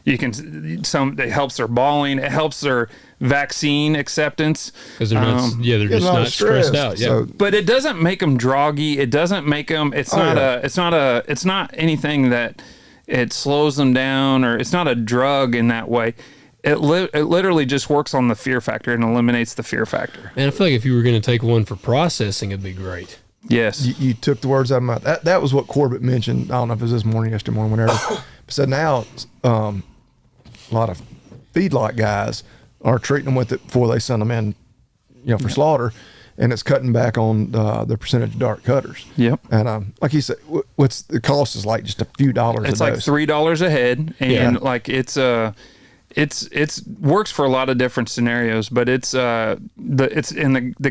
it helps their balling, it helps their vaccine acceptance Because they're not, they're just not not stressed stressed, out. Yeah. so- but it doesn't make them droggy. It doesn't make them. It's not anything that it slows them down, or it's not a drug in that way. It literally just works on the fear factor and eliminates the fear factor. Man, I feel like if you were going to take one for processing, it'd be great. Yes. You took the words out of my mouth. That was what Corbett mentioned. I don't know if it was this morning, yesterday morning, whenever. But said now a lot of feedlot guys are treating them with it before they send them in, for slaughter, and it's cutting back on the percentage of dark cutters. Yep. And like he said, what's the cost is like just a few dollars. It's a like dose. $3 a head, and Yeah. like it's works for a lot of different scenarios, but the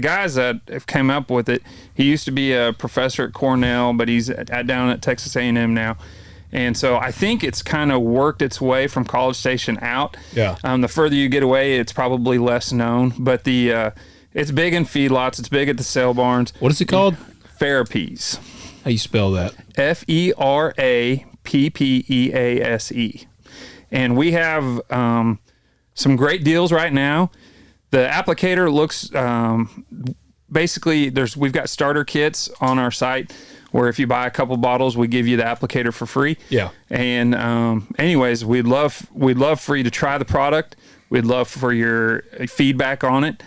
guys that have came up with it. He used to be a professor at Cornell, but he's down at Texas A&M now, and so I think it's kind of worked its way from College Station out. Yeah. The further you get away, it's probably less known, but it's big in feedlots. It's big at the sale barns. What is it called? Ferapes. How you spell that? FERAPPEASE. And we have some great deals right now. The applicator looks basically we've got starter kits on our site where if you buy a couple bottles, we give you the applicator for free. Yeah. And anyways, we'd love for you to try the product. We'd love for your feedback on it.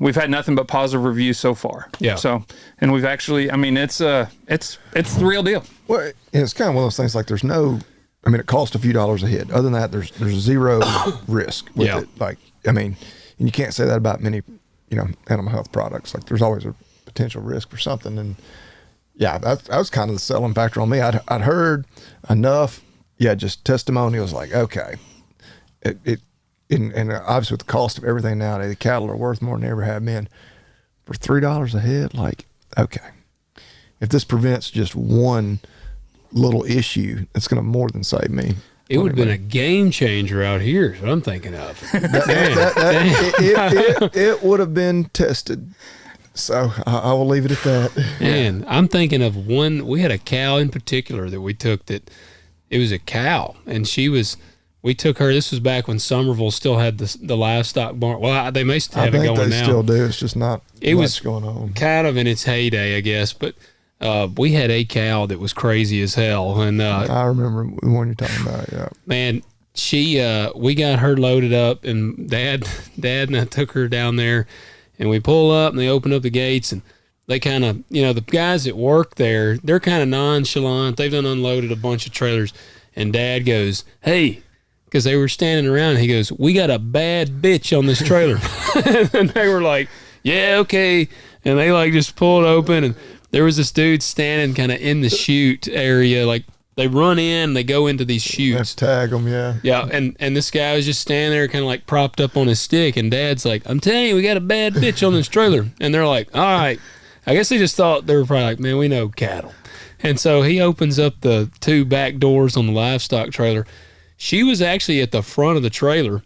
We've had nothing but positive reviews so far. Yeah. So, and we've actually, it's the real deal. Well, and it's kind of one of those things like there's no, it costs a few dollars a head. Other than that, there's zero risk with Yeah. it. Like, and you can't say that about many, animal health products. Like there's always a potential risk for something. And yeah, that was kind of the selling factor on me. I'd heard enough, just testimonials like, okay, and obviously with the cost of everything nowadays, the cattle are worth more than they ever have been. For $3 a head, like, okay, if this prevents just one little issue, it's going to more than save me. It would have been a game changer out here, is what I'm thinking of. It would have been tested. So I will leave it at that. Man, I'm thinking of one. We had a cow in particular that we took that it was a cow, and we took her. This was back when Somerville still had the livestock barn. Well, they may still have it going now. I think they still do. It's just not much going on. Kind of in its heyday, I guess. But we had a cow that was crazy as hell, and I remember the one you're talking about. Yeah, man, we got her loaded up, and Dad and I took her down there, and we pull up, and they open up the gates, and they kind of, the guys that work there, they're kind of nonchalant. They've done unloaded a bunch of trailers, and Dad goes, "Hey," because they were standing around, and he goes, "We got a bad bitch on this trailer." And they were like, "Yeah, okay," and they like just pulled open, and there was this dude standing kind of in the chute area, like they run in, they go into these chutes. let's tag them. Yeah, Yeah, and this guy was just standing there kind of like propped up on his stick, and Dad's like, "I'm telling you, we got a bad bitch on this trailer." And they're like, "All right." I guess they just thought, they were probably like, "Man, we know cattle." And so he opens up the two back doors on the livestock trailer. She was actually at the front of the trailer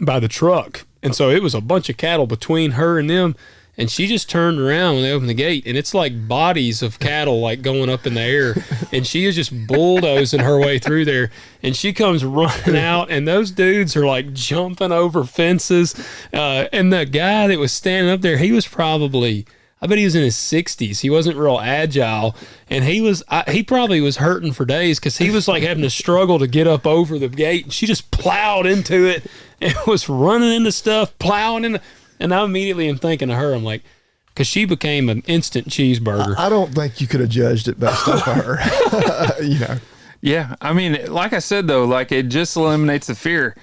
by the truck. And so it was a bunch of cattle between her and them. And she just turned around when they opened the gate, and it's like bodies of cattle like going up in the air, and she is just bulldozing her way through there, and she comes running out, and those dudes are like jumping over fences, and the guy that was standing up there, he was probably, I bet he was in his 60s. He wasn't real agile, and he probably was hurting for days because he was like having to struggle to get up over the gate, and she just plowed into it and was running into stuff, plowing into. And I immediately am thinking of her. I'm like, because she became an instant cheeseburger. I don't think you could have judged it based off of her. You know. Yeah, I mean, like I said though, like it just eliminates the fear.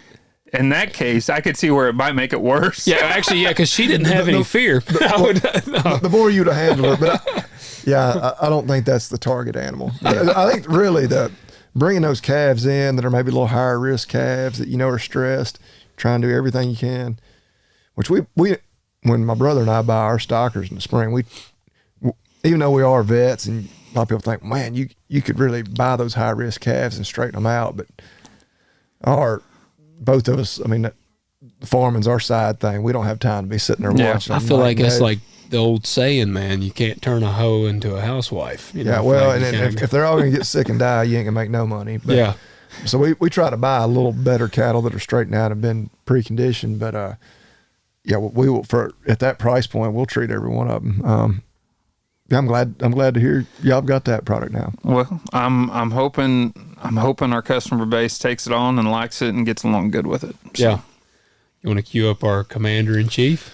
In that case, I could see where it might make it worse. Yeah, actually, yeah, because she didn't have any fear. The more you'd have handled it, but I don't think that's the target animal. I think really bringing those calves in that are maybe a little higher risk calves that are stressed, trying to do everything you can. Which we when my brother and I buy our stockers in the spring, we even though we are vets and a lot of people think, man, you could really buy those high risk calves and straighten them out, but both of us, I mean, farming's our side thing. We don't have time to be sitting there watching. I feel like it's like the old saying, man, you can't turn a hoe into a housewife. Well, and if they're all going to get sick and die, you ain't going to make no money. But, yeah. So we try to buy a little better cattle that are straightened out and been preconditioned. But, we will, at that price point, we'll treat every one of them. I'm glad to hear y'all got that product now. Well, I'm hoping our customer base takes it on and likes it and gets along good with it. So. Yeah. You want to cue up our commander in chief?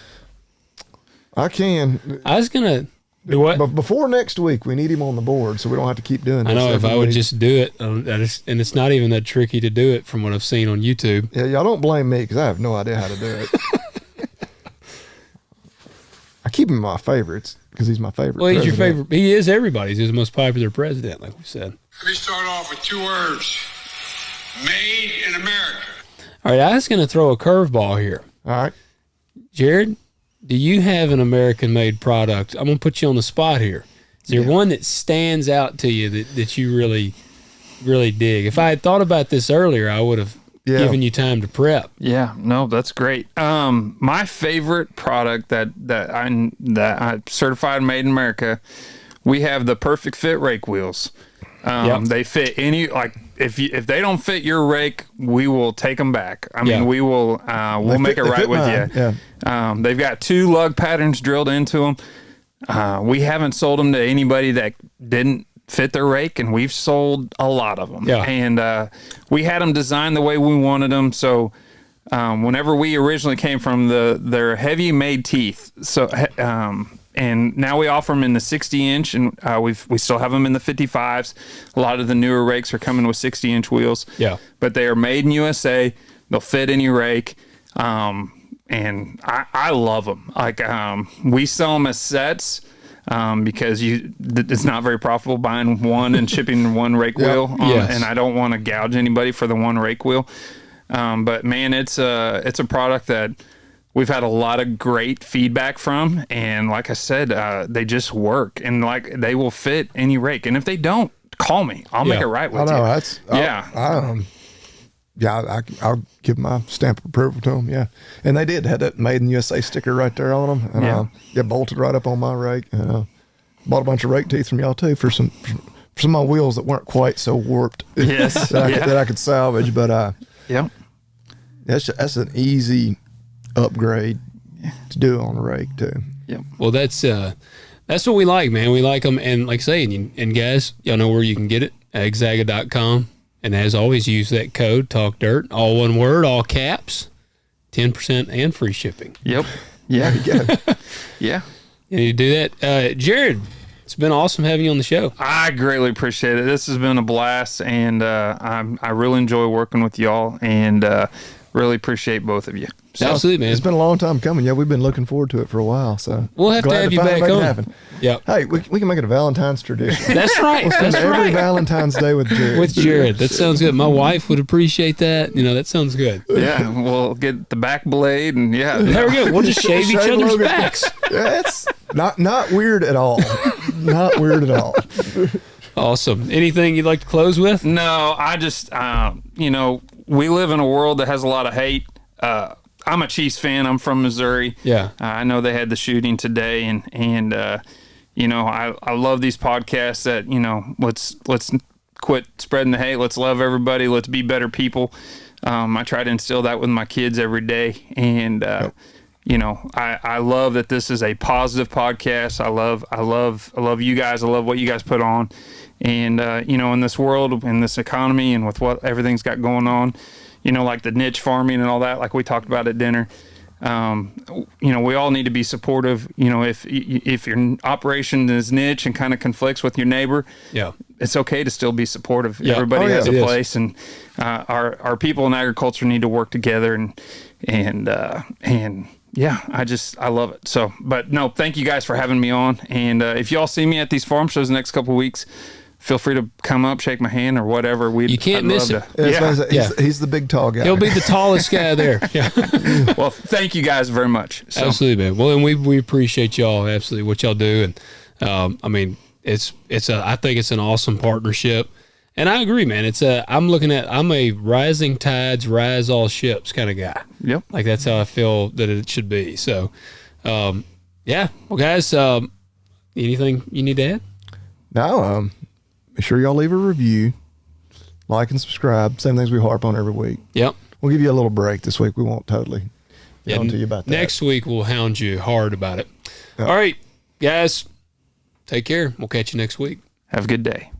I can. I was gonna do what? But before next week, we need him on the board, so we don't have to keep doing this. I know if I would just do it, and it's not even that tricky to do it from what I've seen on YouTube. Yeah, y'all don't blame me because I have no idea how to do it. I keep him in my favorites because he's my favorite. Well, he's your favorite. He is everybody's. He's the most popular president, like we said. Let me start off with 2 words. Made in America. All right, I was going to throw a curveball here. All right. Jared, do you have an American-made product? I'm going to put you on the spot here. Is there one that stands out to you that you really, really dig? If I had thought about this earlier, I would have given you time to prep. Yeah, no, that's great. My favorite product that I certified made in America, we have the Perfect Fit rake wheels. They fit any, like if they don't fit your rake, we will take them back. I mean, we will we'll make it right with you. Yeah. They've got 2 lug patterns drilled into them. We haven't sold them to anybody that didn't fit their rake, and we've sold a lot of them. Yeah. And we had them designed the way we wanted them. So whenever we originally came from, they're heavy made teeth. So and now we offer them in the 60-inch, and we still have them in the 55s. A lot of the newer rakes are coming with 60-inch wheels. Yeah. But they are made in USA. They'll fit any rake. And I love them. Like we sell them as sets. Because it's not very profitable buying one and shipping one rake wheel, and I don't want to gouge anybody for the one rake wheel. But man, it's a product that we've had a lot of great feedback from, and like I said, they just work, and like they will fit any rake. And if they don't, call me. I'll make it right with you. I'll give my stamp of approval to them. Yeah, and they did have that Made in USA sticker right there on them, and it bolted right up on my rake. Bought a bunch of rake teeth from y'all too for some of my wheels that weren't quite so warped. Yes, that I could salvage. But that's an easy upgrade to do on a rake too. Yep. Well, that's what we like, man. We like them, and like I say, and guys, y'all know where you can get it, Agzaga.com. And as always, use that code, Talk Dirt, all one word, all caps, 10% and free shipping. Yep. Yeah. Yeah. You need to do that. Jared, it's been awesome having you on the show. I greatly appreciate it. This has been a blast, and I really enjoy working with y'all, and really appreciate both of you. So, absolutely, man. It's been a long time coming. Yeah, we've been looking forward to it for a while. So we'll have to have you back on. Yeah. Hey, we can make it a Valentine's tradition. That's right. We'll spend every Valentine's Day with Jared. With Jared. That sounds good. My wife would appreciate that. That sounds good. Yeah, we'll get the back blade, and there we go. We'll just shave each other's backs. Yeah, it's not weird at all. Not weird at all. Awesome. Anything you'd like to close with? No, I just, we live in a world that has a lot of hate. I'm a Chiefs fan. I'm from Missouri. Yeah. I know they had the shooting today, and I love these podcasts that, let's quit spreading the hate. Let's love everybody. Let's be better people. I try to instill that with my kids every day. And, I love that this is a positive podcast. I love you guys. I love what you guys put on. And, in this world, in this economy, and with what everything's got going on, like the niche farming and all that, like we talked about at dinner, We all need to be supportive. If your operation is niche and kind of conflicts with your neighbor, Yeah. it's okay to still be supportive. Yeah. Everybody Oh, yeah, has it a is. place, and our people in agriculture need to work together, and yeah, I love it. So, but no, thank you guys for having me on. And if y'all see me at these farm shows the next couple of weeks, feel free to come up, shake my hand, or whatever. You can't miss it. He's the big tall guy. He'll be the tallest guy there. Yeah. Well, thank you guys very much. So, Absolutely, man. Well, and we appreciate y'all, absolutely, what y'all do. And I mean, I think it's an awesome partnership. And I agree, man. I'm a rising tides rise all ships kind of guy. Yep. Like that's how I feel that it should be. So, yeah. Well, guys, anything you need to add? No, make sure y'all leave a review, like and subscribe. Same things we harp on every week. Yep. We'll give you a little break this week. We won't totally get on to you about that. Next week, we'll hound you hard about it. Yep. All right, guys, take care. We'll catch you next week. have a good day.